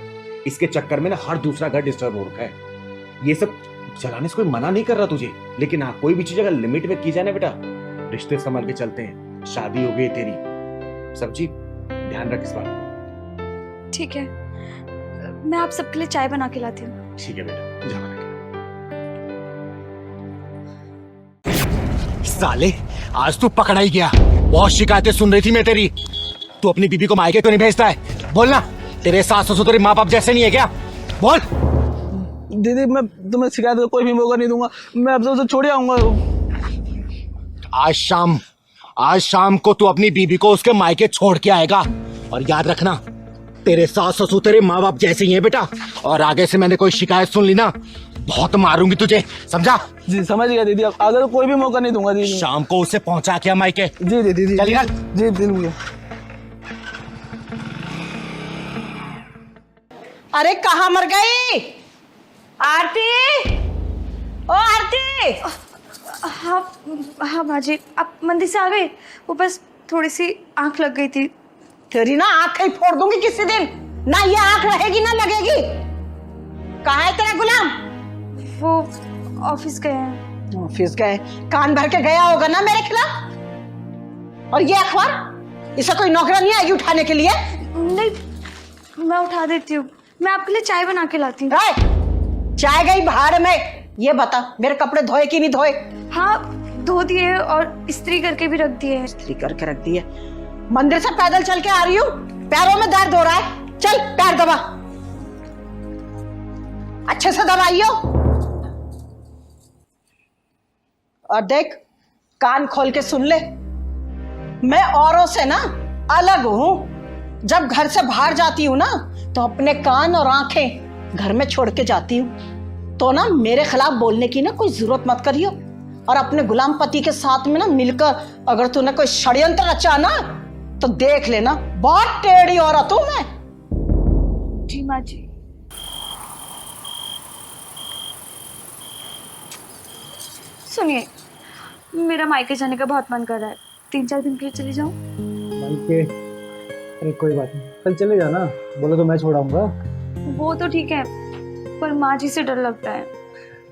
इसके चक्कर में ना हर दूसरा घर डिस्टर्ब हो रखा है। ये सब चलाने से कोई मना नहीं कर रहा तुझे, लेकिन हाँ, कोई भी चीज अगर लिमिट में की जाए ना बेटा, रिश्ते संभल के चलते हैं। शादी हो गई तेरी, सब्जी ध्यान रख इस बात। ठीक है, मैं आप सबके लिए चाय बना के लाती हूँ। ठीक है बेटा, जा बना के। साले, आज तू पकड़ा ही गया। बहुत शिकायतें सुन रही थी मैं तेरी। तू अपनी बीबी को मायके क्यों नहीं भेजता है? बोलना, तेरे सास ससुर तेरे माँ बाप जैसे नहीं है क्या? बोल। दीदी मैं तुम्हें शिकायत का कोई भी मौका नहीं दूंगा, मैं अब उसे छोड़ आऊंगा। आज शाम को तू अपनी बीबी को उसके मायके छोड़ के आएगा। और याद रखना, तेरे सास ससुर तेरे माँ बाप जैसे ही हैं बेटा। और आगे से मैंने कोई शिकायत सुन ली ना, बहुत मारूंगी तुझे, समझा? जी समझ गया दीदी, अब आगे तो कोई भी मौका नहीं दूंगा दीदी। शाम को उसे पहुंचा के मायके। जी दीदी, चलिए जी दीदी। अरे कहाँ मर गई आरती? ओ आरती! हाँ हाँ बाजी, आप मंदिर से आ गए? वो बस थोड़ी सी आंख लग गई थी। तेरी ना आंख ही फोड़ दूंगी किसी दिन, ना ये आंख रहेगी ना लगेगी। कहाँ है तेरा गुलाम? वो ऑफिस गए हैं। ऑफिस गए? कान भर के गया होगा ना मेरे खिलाफ। और ये अखबार, इसे कोई नौकरानी नहीं आएगी उठाने के लिए? नहीं, मैं उठा देती हूँ। मैं आपके लिए चाय बना के लाती हूँ। चाय गई भाड़ में। ये बता, मेरे कपड़े धोए कि नहीं धोए? हाँ धो दिए और इस्त्री करके भी रख दिए। इस्त्री करके रख दिए? मंदिर से पैदल चल के आ रही हूँ, पैरों में दर्द हो रहा है, चल पैर दबा, अच्छे से दबाइयो। और देख, कान खोल के सुन ले, मैं औरों से ना अलग हूं। जब घर से बाहर जाती हूँ ना, तो अपने कान और आंखें घर में छोड़ के जाती हूँ। तो ना मेरे खिलाफ बोलने की ना कोई जरूरत मत करियो। और अपने गुलाम पति के साथ में ना मिलकर अगर तूने कोई षड्यंत्र रचा ना, तो देख लेना, बहुत टेढ़ी औरत हूं मैं। जी माँ जी। सुनिए, मेरा मायके जाने का बहुत मन कर रहा है। 3-4 दिन के लिए चली जाऊं? मायके? अरे कोई बात नहीं, कल चले जाना, बोलो तो मैं छोड़ाऊंगा। वो तो ठीक है, पर माँ जी से डर लगता है।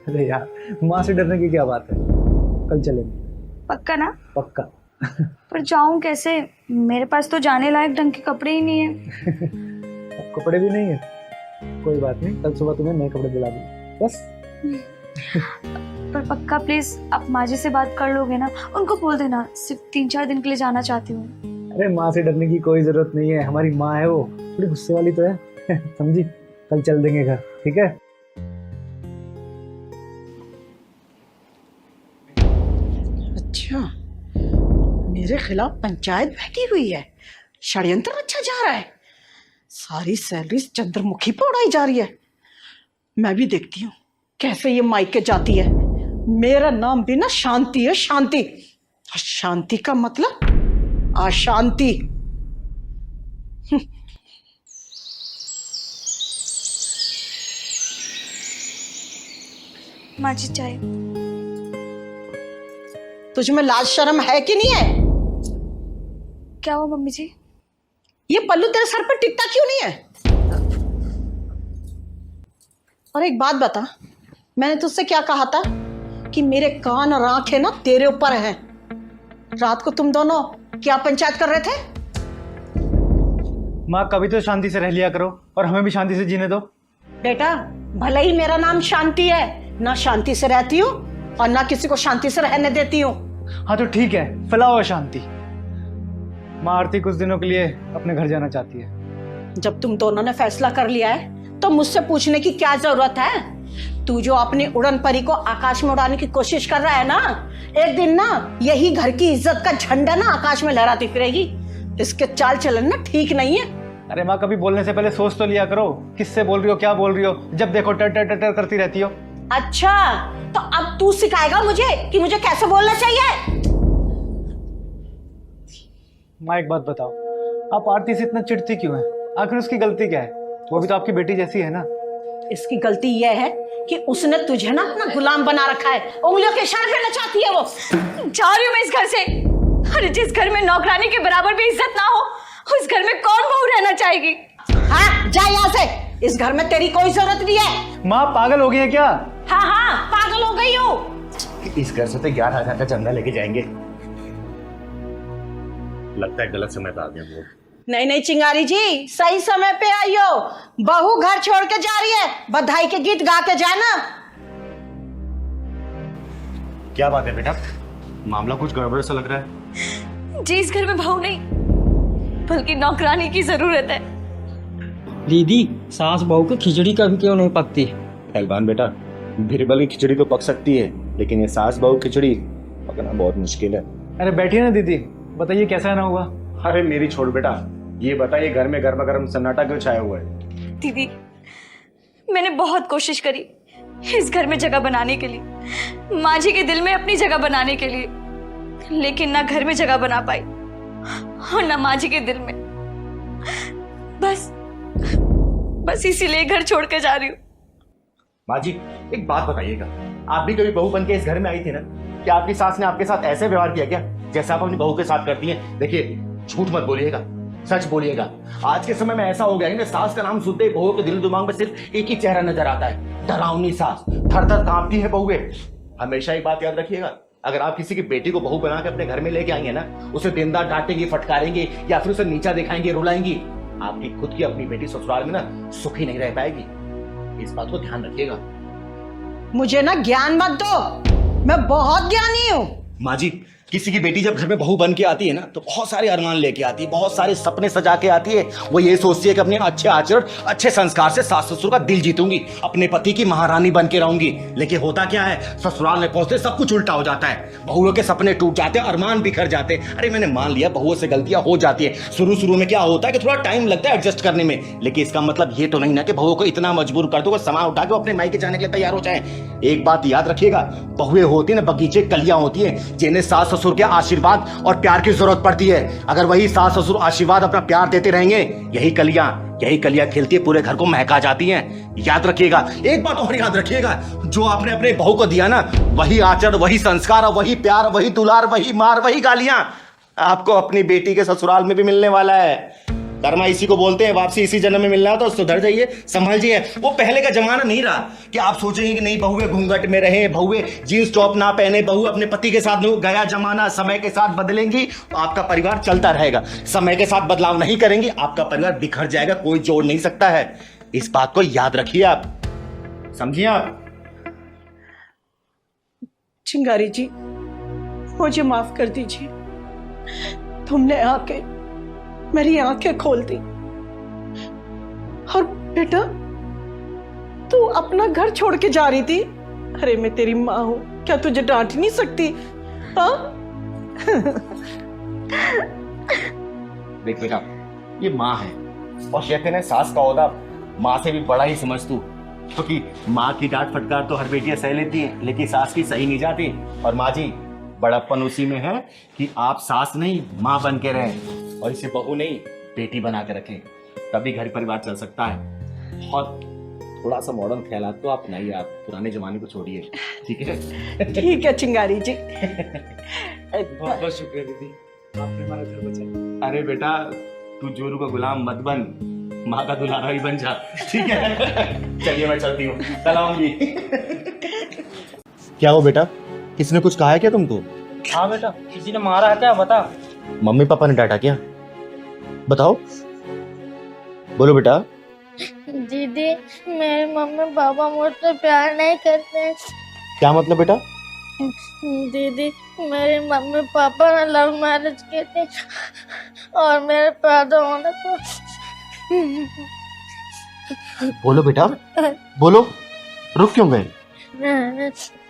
अरे यार, माँ से डरने की क्या बात है, कल चलेंगे। पक्का ना? पक्का। पर जाऊं कैसे? मेरे पास तो जाने लायक ढंग के कपड़े ही नहीं है। अब कपड़े भी नहीं है? कोई बात नहीं, कल सुबह तुम्हें नए कपड़े दिला दूंगा, बस। पर पक्का प्लीज, आप माँ जी से बात कर लोगे ना? उनको बोल देना सिर्फ 3-4 दिन के लिए जाना चाहती हूँ। अरे माँ से डरने की कोई जरूरत नहीं है, हमारी माँ है, वो थोड़ी गुस्से वाली तो है। समझी? कल चल देंगे घर, ठीक है? अच्छा, मेरे खिलाफ पंचायत बैठी हुई है, षड्यंत्र रचा जा रहा है। सारी सैलरी चंद्रमुखी पे उड़ाई जा रही है। मैं भी देखती हूँ कैसे ये मायके जाती है। मेरा नाम भी ना शांति है, शांति। और शांति का मतलब अशांति। माँ जी चाय। तुझ में लाज शर्म है कि नहीं है? क्या हुआ मम्मी जी? ये पल्लू तेरे सर पर टिकता क्यों नहीं है? और एक बात बता, मैंने तुझसे क्या कहा था कि मेरे कान और आंखें ना तेरे ऊपर हैं। रात को तुम दोनों क्या पंचायत कर रहे थे? माँ कभी तो शांति से रह लिया करो और हमें भी शांति से जीने दो। बेटा, भले ही मेरा नाम शांति है, ना शांति से रहती हूँ और ना किसी को शांति से रहने देती हूँ। हाँ तो ठीक है, फैलाओ शांति। माँ आरती कुछ दिनों के लिए अपने घर जाना चाहती है। जब तुम दोनों ने फैसला कर लिया है तो मुझसे पूछने की क्या जरूरत है? तू जो अपनी उड़न परी को आकाश में उड़ाने की कोशिश कर रहा है ना, एक दिन ना यही घर की इज्जत का झंडा ना आकाश में लहराती फिरेगी। इसके चाल चलन ना ठीक नहीं है। अरे माँ, कभी बोलने से पहले सोच तो लिया करो, किससे बोल रही हो, क्या बोल रही हो। जब देखो टर टर टर टर करती रहती हो। अच्छा, तो अब तू सिखाएगा मुझे कि मुझे कैसे बोलना चाहिए? माँ एक बात बताओ, आप आरती से इतना चिढ़ती क्यों है? आखिर उसकी गलती क्या है? वो भी तो आपकी बेटी जैसी है ना। इसकी गलती यह है कि उसने तुझे ना अपना गुलाम बना रखा है। उंगलियों के इशारे करना चाहती है वो। जा रही हूँ मैं इस घर से। अरे जिस घर में नौकरानी के बराबर भी इज्जत ना हो, उस घर में कौन बहू रहना चाहेगी? हाँ, जा यहाँ से। इस घर में तेरी कोई जरूरत नहीं है। माँ पागल हो गई है क्या? हाँ हाँ, पागल हो गई हूँ। इस घर से तो 11,000 का चंदा लेके जाएंगे। लगता है गलत समय पे आ गए वो। नहीं नहीं चिंगारी जी, सही समय पे आई हो। बहू घर छोड़ के जा रही है, बधाई के गीत गा के जाना। क्या बात है बेटा, मामला कुछ गड़बड़ सा लग रहा है। जी इस घर में बहू नहीं बल्कि नौकरानी की जरूरत है। दीदी, सास बहू की खिचड़ी कभी क्यों नहीं पकती? पहलवान बेटा, बीरबल की खिचड़ी तो पक सकती है, लेकिन ये सास बहू खिचड़ी पकना बहुत मुश्किल है। अरे बैठिए ना दीदी, बताइए कैसा ना हुआ। अरे मेरी छोड़ बेटा, ये बताइए घर में गर्मा गर्म सन्नाटा क्यों छाया हुआ है? दीदी, मैंने बहुत कोशिश करी इस घर में जगह बनाने के लिए, माँ जी के दिल में अपनी जगह बनाने के लिए, लेकिन ना घर में जगह बना पाई और ना माँ जी के दिल में। बस इसीलिए घर छोड़ के जा रही हूँ। माँ जी एक बात बताइएगा, आप भी कभी बहू बन के इस घर में आई थी ना? क्या आपकी सास ने आपके साथ ऐसे व्यवहार किया क्या जैसे आप अपनी बहू के साथ करती हैं? देखिए झूठ मत बोलिएगा, सच बोलिएगा। आज के समय में ऐसा हो गया है ना, सास का नाम सुनते ही बहू के दिल दिमाग में सिर्फ एक ही चेहरा नजर आता है, डरावनी सास। थर थर कांपती है बहुए। हमेशा एक बात याद रखिएगा, अगर आप किसी की बेटी को बहू बना के अपने घर में लेके आई है ना, उसे दिन रात डांटेंगे, फटकारेंगे या फिर उसे नीचा दिखाएंगे, रुलाएंगी, आपकी खुद की अपनी बेटी ससुराल में ना सुखी नहीं रह पाएगी। इस बात को ध्यान रखिएगा। मुझे ना ज्ञान मत दो, मैं बहुत ज्ञानी हूँ। माँ जी, किसी की बेटी जब घर में बहू बन के आती है ना, तो बहुत सारे अरमान लेके आती है, बहुत सारे सपने सजा के आती है। वो ये सोचती है कि अपने अच्छे आचरण, अच्छे संस्कार से सास ससुर का दिल जीतूंगी, अपने पति की महारानी बन के रहूंगी। लेकिन होता क्या है, ससुराल में पहुंचते सब कुछ उल्टा हो जाता है। बहुओं के सपने टूट जाते हैं, अरमान बिखर जाते हैं। अरे मैंने मान लिया बहुओं से गलतियां हो जाती है, शुरू में क्या होता है कि थोड़ा टाइम लगता है एडजस्ट करने में, लेकिन इसका मतलब ये तो नहीं ना कि बहुओं को इतना मजबूर कर दो सामान उठा के अपने मायके जाने के लिए तैयार हो जाए। एक बात याद रखिएगा, बहुएं होती है ना बगीचे कलियां होती है, जिन्हें सास ससुर के आशीर्वाद और प्यार की जरूरत पड़ती है। अगर वही सास ससुर आशीर्वाद अपना प्यार देते रहेंगे, यही कलियां खिलती है, पूरे घर को महका जाती हैं। याद रखिएगा, एक बात और याद रखिएगा, जो आपने अपने बहू को दिया ना, वही आचरण, वही संस्कार, वही प्यार, वही दुलार, वही मार, वही गालियां आपको अपनी बेटी के ससुराल में भी मिलने वाला है। कर्मा इसी को बोलते हैं, वापसी इसी जन्म में मिलना है, तो सुधर जाइए, संभल जाइए। वो पहले का जमाना नहीं रहा कि आप सोचेंगे कि नहीं बहुए घूंघट में रहे, बहुए जींस टॉप ना पहने, बहू अपने पति के साथ। गया जमाना, समय के साथ बदलेंगी तो आपका परिवार चलता रहेगा। समय के साथ बदलाव नहीं करेंगे, आपका परिवार बिखर जाएगा, कोई जोड़ नहीं सकता है। इस बात को याद रखिए, आप समझिए। आप चिंगारी जी, मुझे माफ कर दीजिए। तुमने आके मेरी आंखें खोल दी। और बेटा, तू अपना घर छोड़ के जा रही थी। अरे मैं तेरी माँ हूं, क्या तुझे डांट नहीं सकती? हाँ? देख बेटा, ये माँ है, और कहते ने सास का ओहदा माँ से भी बड़ा ही समझ तू, क्योंकि माँ की डांट फटकार तो हर बेटियां सह लेती हैं, लेकिन सास की सही नहीं जाती। और माँ जी, बड़प्पन उसी में है कि आप सास नहीं माँ बन के रहें और इसे बहू नहीं बेटी बना के रखें, तभी घर परिवार चल सकता है। और थोड़ा सा मॉडर्न ख्याल तो आप नहीं, आप पुराने जमाने को छोड़िए, ठीक है? ठीक है चिंगारी जी। बहुत बहुत शुक्रिया दीदी, आपने हमारा घर बचाया। अरे बेटा, तू जोरू का गुलाम मत बन, माँ का दुलारा ही बन जा, ठीक है? चलिए मैं चलती हूँ, कल आऊंगी। क्या हो बेटा, किसने कुछ कहा है क्या तुमको? हाँ बेटा, किसी ने मारा है क्या, बता। मम्मी पापा ने डांटा क्या? बताओ, बोलो बेटा। दीदी, मेरे मम्मी पापा मुझसे प्यार नहीं करते। क्या मतलब बेटा? दीदी, मेरे मम्मी पापा ने लव मैरिज किए थे और मेरे पैदा होने पर। बोलो बेटा, बोलो, रुक क्यों गए?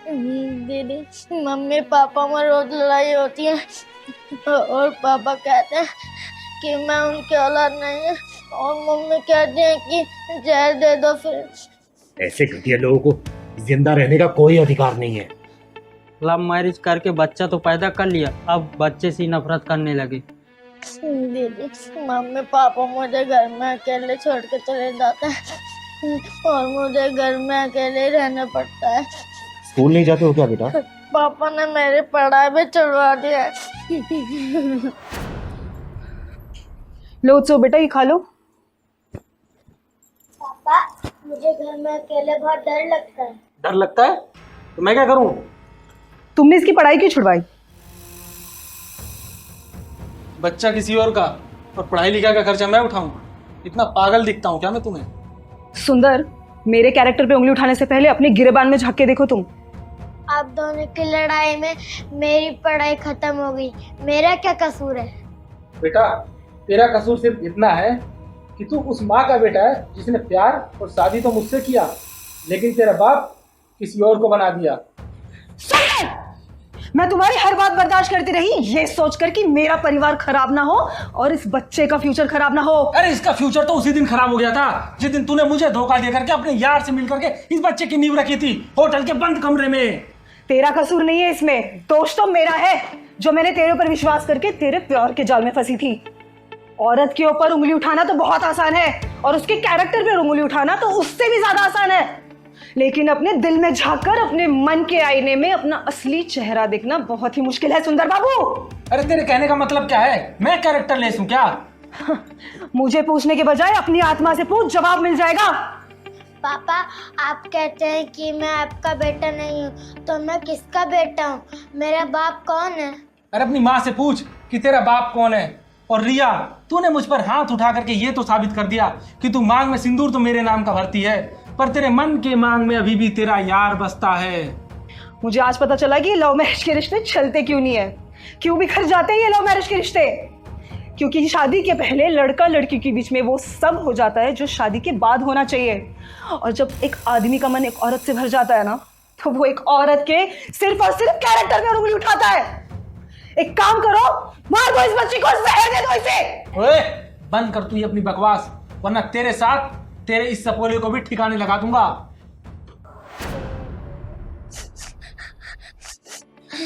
दीदी, मम्मी पापा में रोज लड़ाई होती है और पापा कहते हैं कि मैं उनकी औलाद नहीं है और मम्मी कहती है कि जहर दे दो। फिर ऐसे घटिया लोगों को जिंदा रहने का कोई अधिकार नहीं है। लव मैरिज करके बच्चा तो पैदा कर लिया, अब बच्चे से नफरत करने लगे। दीदी, मम्मी पापा मुझे घर में अकेले छोड़ के चले जाते हैं और मुझे घर में अकेले रहना पड़ता है। स्कूल नहीं जाते हो क्या बेटा? पापा ने मेरी पढ़ाई भी छुड़वा दी है। लो उत्सव बेटा, ये खा लो। पापा, मुझे घर में अकेले बहुत डर लगता है। डर लगता है तो मैं क्या करूं? तुमने इसकी पढ़ाई क्यों छुड़वाई? बच्चा किसी और का और पढ़ाई लिखाई का खर्चा मैं उठाऊं? इतना पागल दिखता हूं क्या मैं तुम्हें? सुंदर, मेरे कैरेक्टर पे उंगली उठाने से पहले अपने गिरेबान में झांक के देखो तुम। आप दोनों की लड़ाई में मेरी पढ़ाई खत्म हो गई, मेरा क्या कसूर है? बेटा, तेरा कसूर सिर्फ इतना है कि तू उस माँ का बेटा है जिसने प्यार और शादी तो मुझसे किया, लेकिन तेरा बाप किसी और को बना दिया। मैं तुम्हारी हर बात बर्दाश्त करती रही, ये सोचकर कि मेरा परिवार खराब ना हो और इस बच्चे का फ्यूचर खराब ना हो। अरे इसका फ्यूचर तो उसी दिन खराब हो गया था जिस दिन तूने मुझे धोखा दे करके अपने यार से मिलकर के इस बच्चे की नींव रखी थी होटल के बंद कमरे में। तेरा कसूर नहीं है इसमें, दोष तो मेरा है जो मैंने तेरे ऊपर विश्वास करके तेरे प्यार के जाल में फंसी थी। औरत के ऊपर उंगली उठाना तो बहुत आसान है और उसके कैरेक्टर पे उंगली उठाना तो उससे भी ज्यादा आसान है, लेकिन अपने दिल में झांककर अपने मन के आईने में अपना असली चेहरा देखना बहुत ही मुश्किल है सुंदर बाबू। अरे तेरे कहने का मतलब क्या है? मैं कैरेक्टर लेस हूं क्या? मुझे पूछने के बजाय अपनी आत्मा से पूछ, जवाब मिल जाएगा। पापा, आप कहते हैं कि मैं आपका बेटा नहीं हूँ, तो मैं किसका बेटा हूँ? मेरा बाप कौन है? अरे अपनी माँ से पूछ कि तेरा बाप कौन है। और रिया, तूने मुझ पर हाथ उठा करके ये तो साबित कर दिया कि तू मांग में सिंदूर तो मेरे नाम का भरती है, पर तेरे मन के मांग में अभी भी तेरा यार बसता है। मुझे आज पता चला कि लव मैरिज के रिश्ते चलते क्यों नहीं है, क्यों बिखर जाते हैं ये लव मैरिज के रिश्ते। क्योंकि शादी के पहले लड़का लड़की के बीच में वो सब हो जाता है जो शादी के बाद होना चाहिए, और जब एक आदमी का मन एक औरत से भर जाता है ना, तो वो एक औरत के सिर्फ और सिर्फ कैरेक्टर में उंगली उठाता है। एक काम करो, मार दो इस बच्ची को, जहर दे दो इसे। ओए, बंद कर तू ये अपनी बकवास, वरना तेरे साथ तेरे इस सपोले को भी ठिकाने लगा दूंगा।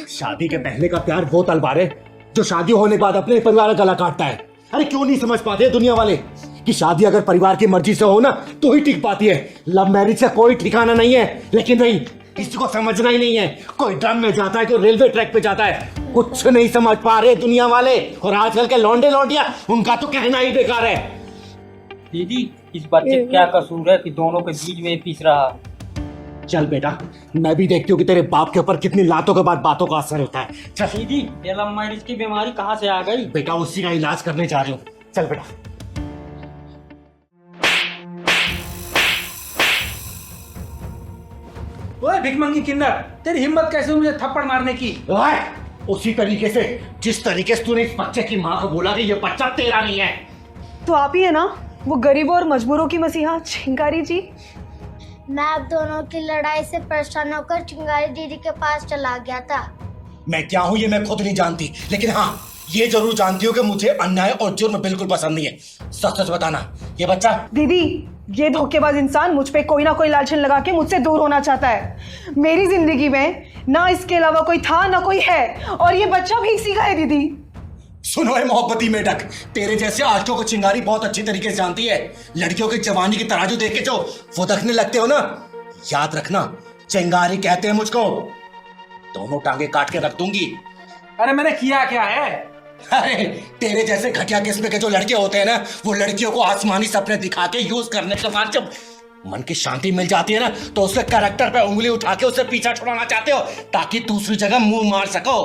शादी के पहले का प्यार वो तलवार है जो शादी होने के बाद अपने परिवार का गला काटता है। अरे क्यों नहीं समझ पाते दुनिया वाले कि शादी अगर परिवार की मर्जी से हो ना तो ही टिक पाती है। लव मैरिज से कोई ठिकाना नहीं है, लेकिन नहीं, किसी को समझना ही नहीं है। कोई ड्रम में जाता है, कोई रेलवे ट्रैक पे जाता है, कुछ नहीं समझ पा रहे दुनिया वाले। और आजकल के लौंडे लौंडिया, उनका तो कहना ही बेकार है। दीदी, इस बच्चे का क्या कसूर है कि दोनों के बीच में पिस रहा? चल बेटा, मैं भी देखती हूँ कि तेरे बाप के ऊपर कितनी लातों के बाद बातों का असर होता है। चल दीदी, ये लव मैरिज की बीमारी कहाँ से आ गई? बेटा, उसी का इलाज करने जा रही हूँ। चल बेटा। ओए भिखमंगी किन्नर, तेरी हिम्मत कैसे हुई मुझे थप्पड़ मारने की? ओए, उसी तरीके से जिस तरीके से तूने इस बच्चे की माँ को बोला कि ये बच्चा तेरा नहीं है। तो आप ही है ना वो गरीबों और मजबूरों की मसीहा चिंगारी जी? मैं आप दोनों की लड़ाई से परेशान होकर चिंगारी दीदी के पास चला गया था। मैं क्या हूँ ये मैं खुद नहीं जानती, लेकिन हाँ, ये जरूर जानती हो कि मुझे अन्याय और जुर्म बिल्कुल पसंद नहीं है। सच सच बताना, ये बच्चा दीदी, ये धोखेबाज इंसान मुझ पे कोई ना कोई लालचन लगा के मुझसे दूर होना चाहता है। मेरी जिंदगी में ना इसके अलावा कोई था ना कोई है, और ये बच्चा भी इसी का है दीदी। सुनो है मोहब्बती मेढक, तेरे जैसे आशिकों को चिंगारी बहुत अच्छी तरीके से जानती है। लड़कियों की जवानी की तराजू देख के जो वो देखने लगते हो ना, याद रखना चिंगारी कहते हैं मुझको। दोनों टांगे काट के रख दूंगी। अरे मैंने किया क्या है? अरे तेरे जैसे घटिया किस्म के जो लड़के होते हैं ना, वो लड़कियों को आसमानी सपने दिखा के यूज करने के बाद जब मन की शांति मिल जाती है ना, तो उसके कैरेक्टर पे उंगली उठा के उससे पीछा छुड़ाना चाहते हो ताकि दूसरी जगह मुंह मार सको,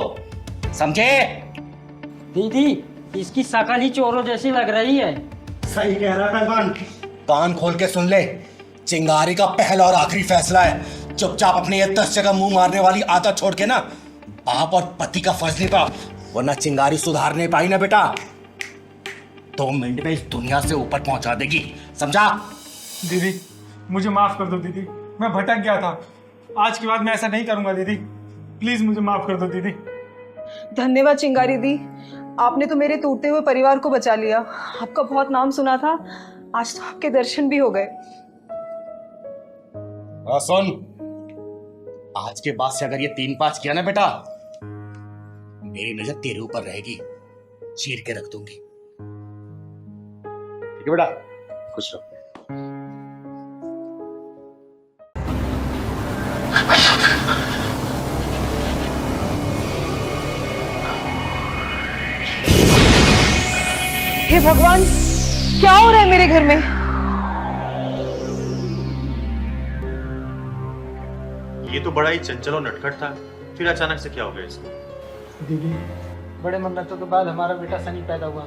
समझे? दीदी, इसकी शक्ल ही चोरों जैसी लग रही है। सही कह रहा है पहलवान। कान खोल के सुन ले, चिंगारी का पहला और आखिरी फैसला है। चुपचाप अपनी ये 10 जगह मुंह मारने वाली आदत छोड़ के ना बाप और पति का फर्ज निभा, वरना चिंगारी सुधार नहीं पाई ना बेटा, 2 मिनट में इस दुनिया से ऊपर पहुंचा देगी, समझा? दीदी मुझे माफ कर दो दीदी, मैं भटक गया था। आज के बाद मैं ऐसा नहीं करूंगा दीदी, प्लीज मुझे माफ कर दो दीदी। धन्यवाद चिंगारी दी, आपने तो मेरे टूटते हुए परिवार को बचा लिया। आपका बहुत नाम सुना था, आज तो आपके दर्शन भी हो गए। सुन, आज के बाद से अगर ये 3-5 किया ना बेटा, मेरी नजर तेरे ऊपर रहेगी, चीर के रख दूंगी। ठीक है बेटा, खुश रहो। हे भगवान, क्या हो रहा है मेरे घर में? ये तो बड़ा ही चंचल और नटखट था, फिर अचानक से क्या हो गया इसको? दीदी, बड़े मन्नतों के बाद हमारा बेटा सनी पैदा हुआ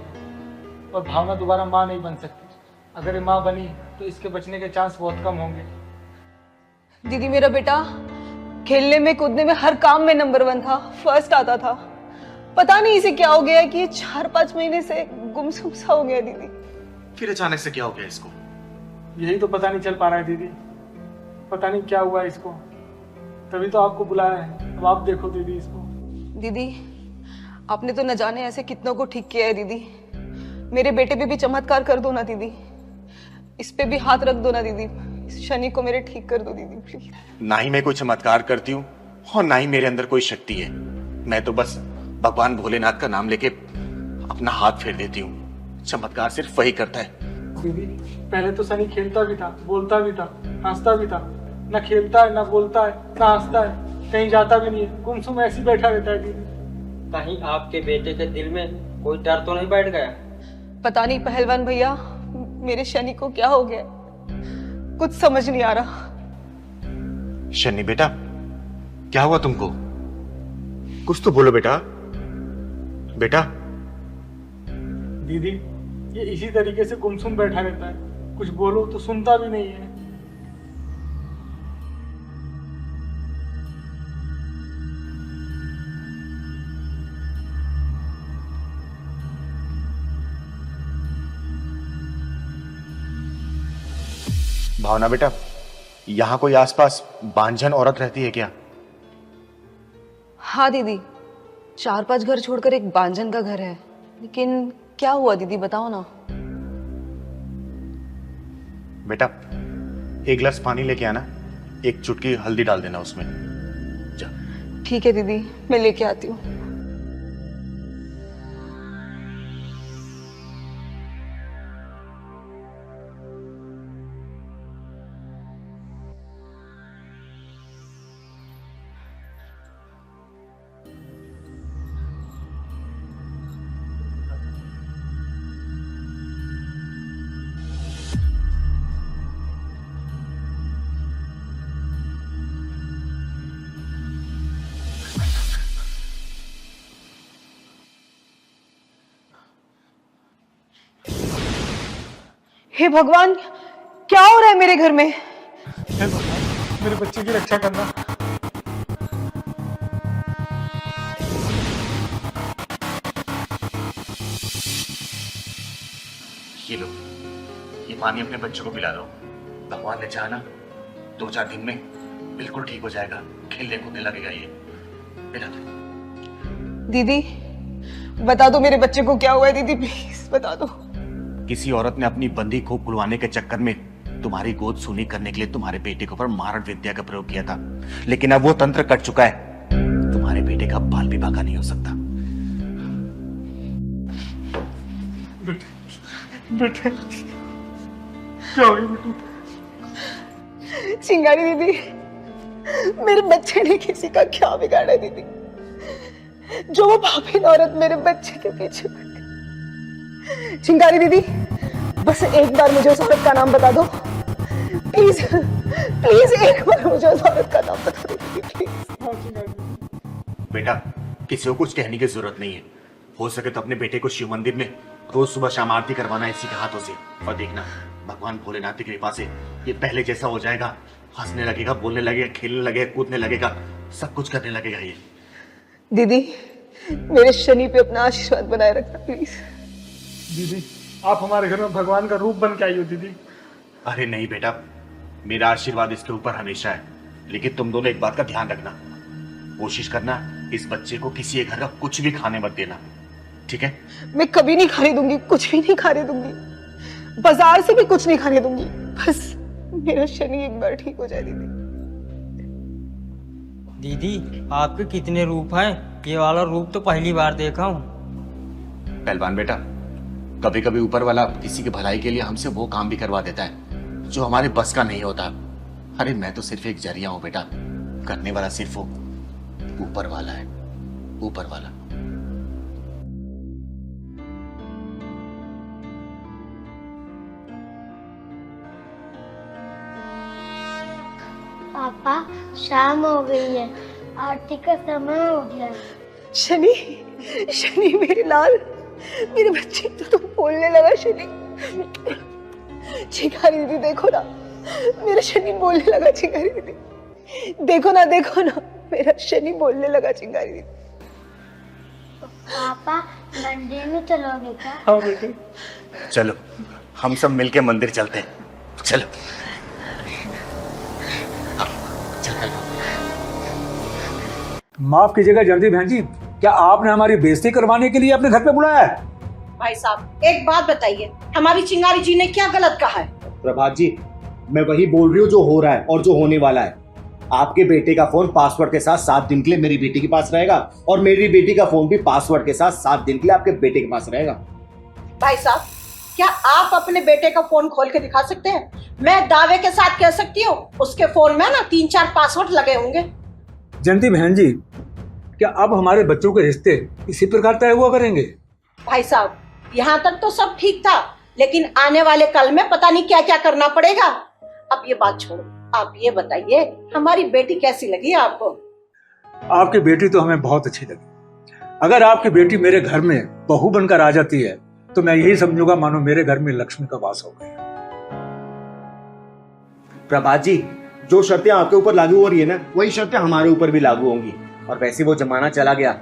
और भावना दोबारा माँ नहीं बन सकती। अगर ये माँ बनी तो इसके बचने के चांस बहुत कम होंगे। दीदी, मेरा बेटा खेलने में कूदने में हर काम में नंबर 1 था, फर्स्ट आता था। पता नहीं इसे क्या हो गया कि ये 4-5 महीने से गुमसुम सा हो गया दीदी। फिर अचानक से क्या हो गया इसको? यही तो पता नहीं चल पा रहा है दीदी, पता नहीं क्या हुआ इसको, तभी तो आपको बुलाया है। अब आप देखो दीदी इसको। दीदी, आपने तो न जाने ऐसे कितनों को ठीक किया है दीदी। मेरे बेटे पे भी चमत्कार कर दो ना दीदी, इस पे भी हाथ रख दो ना दीदी, इस शनि को मेरे ठीक कर दो दीदी प्लीज। ना ही मैं कोई चमत्कार करती हूँ और ना ही मेरे अंदर कोई शक्ति है। मैं तो बस भगवान भोलेनाथ का नाम लेके अपना हाथ फेर देती हूँ। चमत्कार सिर्फ वही करता है। दीदी, पहले तो सनी खेलता भी था, बोलता भी था, हंसता भी था। ना खेलता है, ना बोलता है, ना हंसता है, कहीं जाता भी नहीं है, गुमसुम ऐसे ही बैठा रहता है दीदी। कहीं आपके बेटे के दिल में कोई डर तो नहीं बैठ गया? पता नहीं पहलवान भैया, मेरे शनि को क्या हो गया, कुछ समझ नहीं आ रहा। शनि बेटा, क्या हुआ तुमको? कुछ तो बोलो बेटा। बेटा दीदी, ये इसी तरीके से गुमसुम बैठा रहता है, कुछ बोलो तो सुनता भी नहीं है। भावना बेटा, यहाँ कोई आसपास बांझन औरत रहती है क्या? हाँ दीदी, 4-5 घर छोड़कर एक बांझन का घर है, लेकिन क्या हुआ दीदी बताओ ना। बेटा, 1 गिलास पानी लेके आना, 1 चुटकी हल्दी डाल देना उसमें। जा। ठीक है दीदी, मैं लेके आती हूँ। हे भगवान, क्या हो रहा है मेरे घर में? हे भगवान, मेरे बच्चे की रक्षा करना। ये लो, ये पानी अपने बच्चों को पिला दो। भगवान ने चाहा ना 2-4 दिन में बिल्कुल ठीक हो जाएगा, खेलने कूदने लगेगा ये। पिला दो। दीदी, बता दो मेरे बच्चे को क्या हुआ है दीदी, प्लीज बता दो। किसी औरत ने अपनी बंदी को खुलवाने के चक्कर में तुम्हारी गोद सूनी करने के लिए तुम्हारे बेटे के ऊपर मारण विद्या का प्रयोग किया था, लेकिन अब वो तंत्र कट चुका है। तुम्हारे बेटे का बाल भी बाका नहीं हो सकता। बेटे क्या हो गया बेटे? चिंगारी दीदी, मेरे बच्चे ने किसी का क्या बिगाड़ा दीदी, जो वो पापी औरत मेरे बच्चे के पीछे पड़ गई। चिंगारी दीदी, बस एक बार मुझे उस औरत का नाम बता दो प्लीज, प्लीज एक बार मुझे उस औरत का नाम बता दो दीदी, प्लीज। बेटा, किसी को कुछ कहने की जरूरत नहीं है। हो सके तो अपने बेटे को शिव मंदिर में रोज सुबह शाम आरती करवाना इसी के हाथों से, और देखना भगवान भोलेनाथ की कृपा से ये पहले जैसा हो जाएगा। हंसने लगेगा, बोलने लगेगा, खेलने लगेगा, कूदने लगेगा, सब कुछ करने लगेगा ये। दीदी, मेरे शनि पे अपना आशीर्वाद बनाए रखना प्लीज। दीदी आप हमारे घर में भगवान का रूप बन के आई हो दीदी। अरे नहीं बेटा, मेरा आशीर्वाद इसके ऊपर हमेशा है, लेकिन तुम दोनों एक बात का ध्यान रखना, कोशिश करना इस बच्चे को किसी एक घर का कुछ भी खाने मत देना, ठीक है? मैं कभी नहीं खाने दूंगी, कुछ भी नहीं खाने दूंगी, बाजार से भी कुछ नहीं खाने दूंगी, बस मेरा शनि एक बार ठीक हो जाए दीदी। दीदी आपके कितने रूप हैं? ये वाला रूप तो पहली बार देखा हूँ। पहलवान बेटा, कभी कभी ऊपर वाला किसी की भलाई के लिए हमसे वो काम भी करवा देता है जो हमारे बस का नहीं होता। अरे मैं तो सिर्फ एक जरिया हूं बेटा, करने वाला सिर्फ वो ऊपर वाला है, ऊपर वाला। पापा शाम हो गई है, आरती का समय हो गया है। शनि, शनि मेरे लाल, मेरे बच्चे तो बोलने लगा शनि। चिंगारी दीदी देखो ना, मेरा शनि बोलने लगा। चिंगारी दीदी देखो ना, देखो ना, मेरा शनि बोलने लगा। चिंगारी दीदी, पापा मंदिर में चलोगे क्या? हाँ बेटे चलो हम सब मिलके मंदिर चलते हैं, चलो। हाँ, चल। माफ कीजिएगा जल्दी बहन जी, क्या आपने हमारी बेइज्जती करवाने के लिए अपने घर पे बुलाया है? भाई साहब एक बात बताइए, हमारी चिंगारी जी ने क्या गलत कहा है? प्रभात जी, मैं वही बोल रही हूँ जो हो रहा है और जो होने वाला है। आपके बेटे का फोन पासवर्ड के साथ 7 दिन के लिए मेरी बेटी के पास रहेगा, और मेरी बेटी का फोन भी पासवर्ड के साथ 7 दिन के लिए आपके बेटे के पास रहेगा। भाई साहब, क्या आप अपने बेटे का फोन खोल के दिखा सकते हैं? मैं दावे के साथ कह सकती हूँ उसके फोन में ना 3-4 पासवर्ड लगे होंगे। जयंती बहन जी, क्या अब हमारे बच्चों के रिश्ते इसी प्रकार तय हुआ करेंगे? भाई साहब, यहाँ तक तो सब ठीक था, लेकिन आने वाले कल में पता नहीं क्या क्या करना पड़ेगा। अब ये बात छोड़ो, आप ये बताइए हमारी बेटी कैसी लगी आपको? आपकी बेटी तो हमें बहुत अच्छी लगी। अगर आपकी बेटी मेरे घर में बहू बनकर आ जाती है तो मैं यही समझूंगा मानो मेरे घर में लक्ष्मी का वास हो गया। प्रभात जी, जो शर्तें आपके ऊपर लागू हो रही है ना, वही शर्तें हमारे ऊपर भी लागू होंगी। और वैसे वो जमाना चला गया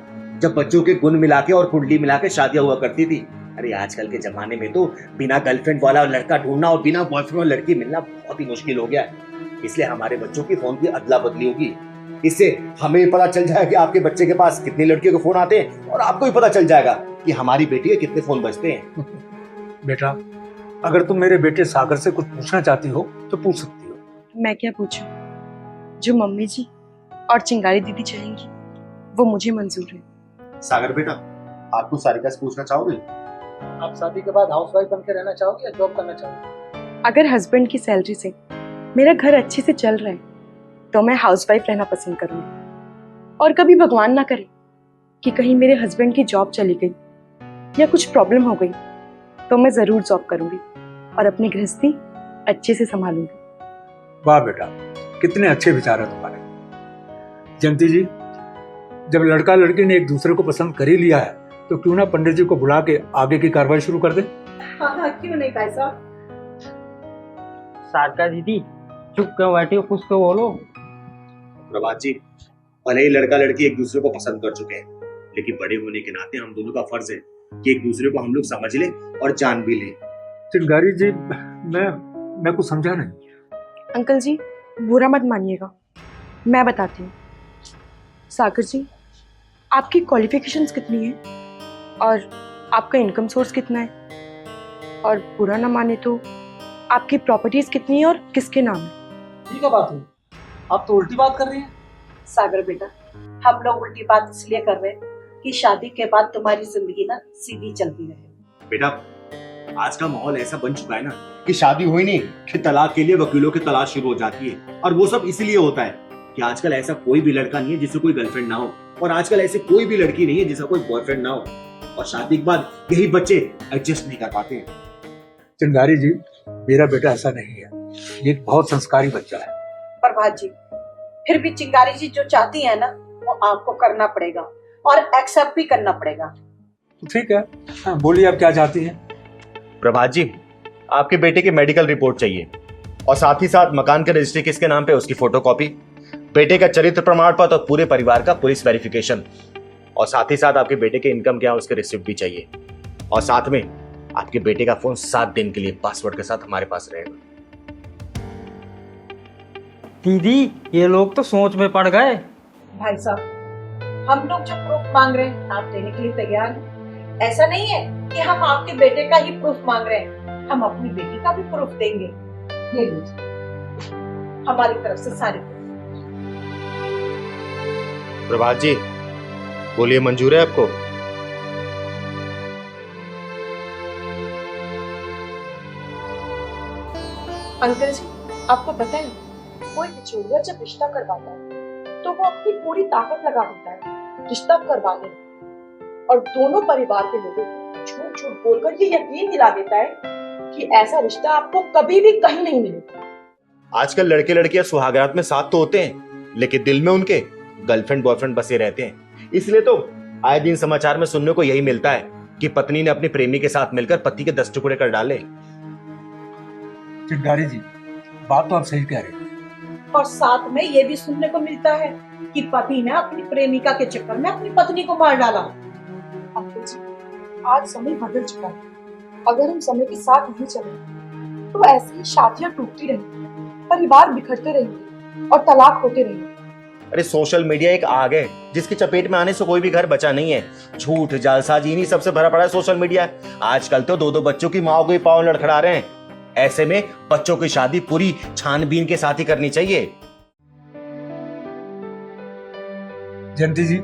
जब बच्चों के गुण मिला के और कुंडली मिला के शादियां हुआ करती थी। अरे आजकल के जमाने में तो बिना गर्लफ्रेंड वाला लड़का ढूंढना और बिना बॉयफ्रेंड वाला लड़की मिलना बहुत ही मुश्किल हो गया है। इसलिए हमारे बच्चों की फोन की अदला बदली होगी। इससे हमें पता चल जाएगा कि आपके बच्चे के पास कितनी लड़कियों के फोन आते हैं, और आपको भी पता चल जाएगा कि हमारी बेटी के कितने फोन बजते हैं। बेटा, अगर तुम मेरे बेटे सागर से कुछ पूछना चाहती हो तो पूछ सकती हो। मैं क्या पूछूं? जो मम्मी जी और चिंगारी दीदी चाहेंगी वो मुझे मंजूर है। सागर बेटा, आपको सारिका से पूछना चाहोगे? आप शादी के बाद हाउसवाइफ बन के रहना चाहोगे या जॉब करना चाहोगे? अगर हस्बैंड की सैलरी से मेरा घर अच्छे से चल रहा है तो मैं हाउसवाइफ रहना पसंद करूंगी। और कभी भगवान ना करे कि कहीं मेरे हस्बैंड की जॉब चली गई या कुछ प्रॉब्लम हो गई तो मैं जरूर जॉब करूंगी और अपनी गृहस्थी अच्छे से संभालूंगी। वाह बेटा, कितने अच्छे विचार है तुम्हारे। जयंती जी, जब लड़का लड़की ने एक दूसरे को पसंद कर ही लिया है तो क्यों ना पंडित जी को बुला के आगे की कार्रवाई शुरू कर दे? हाँ, क्यों नहीं भाई साहब। सारिका दीदी चुप क्यों बैठी हो, कुछ तो बोलो। प्रभात जी, भले ही लड़का लड़की एक दूसरे को पसंद कर चुके हैं, लेकिन बड़े होने के नाते हम दोनों का फर्ज है कि एक दूसरे को हम लोग समझ लें और जान भी लें। चिंगारी जी, मैं कुछ समझा नहीं। अंकल जी बुरा मत मानिएगा, मैं बताती हूँ। सागर जी, आपकी क्वालिफिकेशंस कितनी हैं और आपका इनकम सोर्स कितना है, और बुरा ना माने तो आपकी प्रॉपर्टीज कितनी है और किसके नाम है। ठीक है बात हुई, आप तो उल्टी बात कर रही हैं। सागर बेटा, हम लोग उल्टी बात इसलिए कर रहे हैं कि शादी के बाद तुम्हारी जिंदगी ना सीधी चलती रहे। बेटा, आज का माहौल ऐसा बन चुका है ना कि शादी हुई नहीं कि तलाक के लिए वकीलों की तलाश शुरू हो जाती है। और वो सब इसलिए होता है कि आजकल ऐसा कोई भी लड़का नहीं है जिससे कोई गर्लफ्रेंड ना हो, और आजकल ऐसे कोई भी लड़की नहीं है जिसका कोई बॉयफ्रेंड ना हो, और शादी के बाद यही बच्चे एडजस्ट नहीं कर पाते हैं। चिंगारी जी, मेरा बेटा ऐसा नहीं है, ये एक बहुत संस्कारी बच्चा है। प्रभात जी, फिर भी चिंगारी जी जो चाहती है ना वो आपको करना पड़ेगा और एक्सेप्ट भी करना पड़ेगा। ठीक है, हाँ, बोलिए आप क्या चाहती हैं। प्रभात जी, आपके बेटे की मेडिकल रिपोर्ट चाहिए, और साथ ही साथ मकान का रजिस्ट्री किसके नाम पे उसकी फोटोकॉपी, बेटे का चरित्र प्रमाण पत्र और पूरे परिवार का पुलिस वेरिफिकेशन, और साथ ही साथ आपके बेटे के इनकम क्या है उसके रिसिप्ट भी चाहिए, और साथ में आपके बेटे का फोन 7 दिन के लिए पासवर्ड के साथ हमारे पास रहेगा। दीदी, ये लोग तो सोच में पड़ गए। भाई साहब, हम लोग जो प्रूफ मांग रहे हैं आप देने के लिए तैयार हैं। ऐसा नहीं है कि हम आपके बेटे का ही प्रूफ मांग रहे हैं, हम अपनी बेटी का भी प्रूफ देंगे। ये लीजिए, हमारी तरफ से सारे proof। प्रभात जी, बोलिए, मंजूर है आपको? अंकल जी, आपको पता है कोई बिचौलिया जब रिश्ता करवाता है तो वो अपनी पूरी ताकत लगा देता है रिश्ता करवाने में, और दोनों परिवार के लोगों को झूठ झूठ बोलकर ये यकीन दिला देता है कि ऐसा रिश्ता आपको कभी भी कहीं नहीं मिलेगा। आजकल लड़के लड़कियां सुहागरात में साथ तो होते हैं, लेकिन दिल में उनके गर्लफ्रेंड बॉयफ्रेंड बसे रहते हैं। इसलिए तो आए दिन समाचार में सुनने को यही मिलता है कि पत्नी ने अपने प्रेमी के साथ मिलकर पति के 10 टुकड़े कर डाले। चिंगारी जी, बात तो आप सही कह रहे हैं। और साथ में ये भी सुनने को मिलता है कि पति ने अपनी प्रेमिका के चक्कर में अपनी पत्नी को मार डाला। अंकल जी, आज समय बदल चुका है, अगर हम समय के साथ नहीं चले तो ऐसी ही शादियां टूटती रहेंगी, परिवार बिखरते रहेंगे और तलाक होते रहेंगे। अरे सोशल मीडिया एक आग है जिसकी चपेट में आने से कोई भी घर बचा नहीं है। झूठ, जालसाजी इन्हीं सबसे भरा पड़ा है सोशल मीडिया। आजकल तो 2-2 बच्चों की माओ को ही पांव लड़खड़ा रहे हैं। ऐसे में बच्चों की शादी पूरी छानबीन के साथ ही करनी चाहिए। जयंती जी,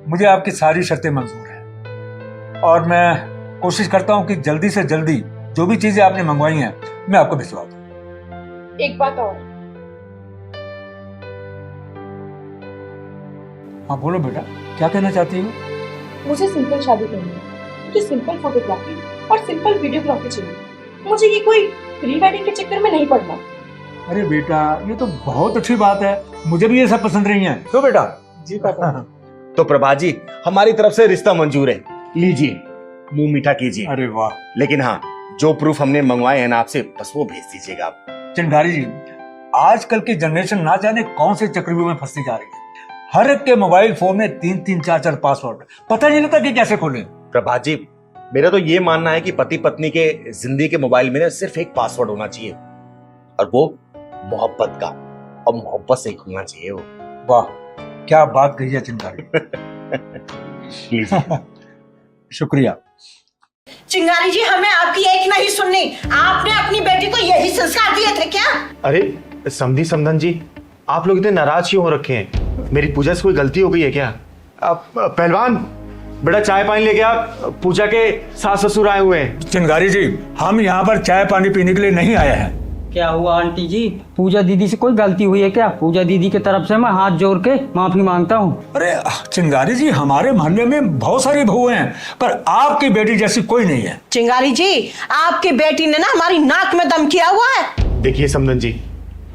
मुझे आपकी सारी शर्तें मंजूर हैं, और मैं कोशिश करता हूं कि जल्दी से जल्दी जो भी चीजें आपने मंगवाई हैं मैं आपको भिजवा दूं। एक बात और, हाँ बोलो बेटा, क्या कहना चाहती हो? मुझे सिंपल शादी करनी है, मुझे सिंपल फोटोग्राफी और सिंपल वीडियोग्राफी चाहिए। मुझे ये कोई प्री वेडिंग के चक्कर में नहीं पड़ना। अरे बेटा, ये तो बहुत अच्छी बात है, मुझे भी ये सब पसंद नहीं है। तो बेटा जी पापा। तो प्रभात जी, हमारी तरफ से रिश्ता मंजूर है, लीजिए, मुंह मीठा कीजिए। अरे वाह। लेकिन हाँ, जो प्रूफ हमने मंगवाए हैं ना आपसे, बस वो भेज दीजिएगा आप। चिंगारी जी, आजकल की जनरेशन ना जाने कौन से चक्रव्यूह में फंसती जा रही है। हर एक के मोबाइल फोन में 3-3, 4-4 पासवर्ड, पता नहीं लगता कि कैसे खोले। प्रभात जी, मेरा तो ये मानना है कि पति पत्नी के जिंदगी के मोबाइल में सिर्फ एक पासवर्ड होना चाहिए, और वो मोहब्बत का, और मोहब्बत से खुलना चाहिए वो। वाह, क्या बात कही है चिंगारी। शुक्रिया। चिंगारी जी, हमें आपकी एक नहीं सुननी। आपने अपनी बेटी को यही संस्कार दिए थे क्या? अरे समधी समधन जी, आप लोग इतने नाराज क्यों हो रखे हैं? मेरी पूजा से कोई गलती हो गई है क्या? पहलवान बेटा, चाय पानी लेके आप, पूजा के सास ससुर आए हुए हैं। चिंगारी जी, हम यहाँ पर चाय पानी पीने के लिए नहीं आए हैं। क्या हुआ आंटी जी, पूजा दीदी से कोई गलती हुई है क्या? पूजा दीदी की तरफ से मैं हाथ जोड़ के माफी मांगता हूँ। अरे चिंगारी जी, हमारे मोहल्ले में बहुत सारी बहुएं हैं, पर आपकी बेटी जैसी कोई नहीं है। चिंगारी जी, आपकी बेटी ने ना हमारी नाक में दम किया हुआ है। देखिए समधन जी,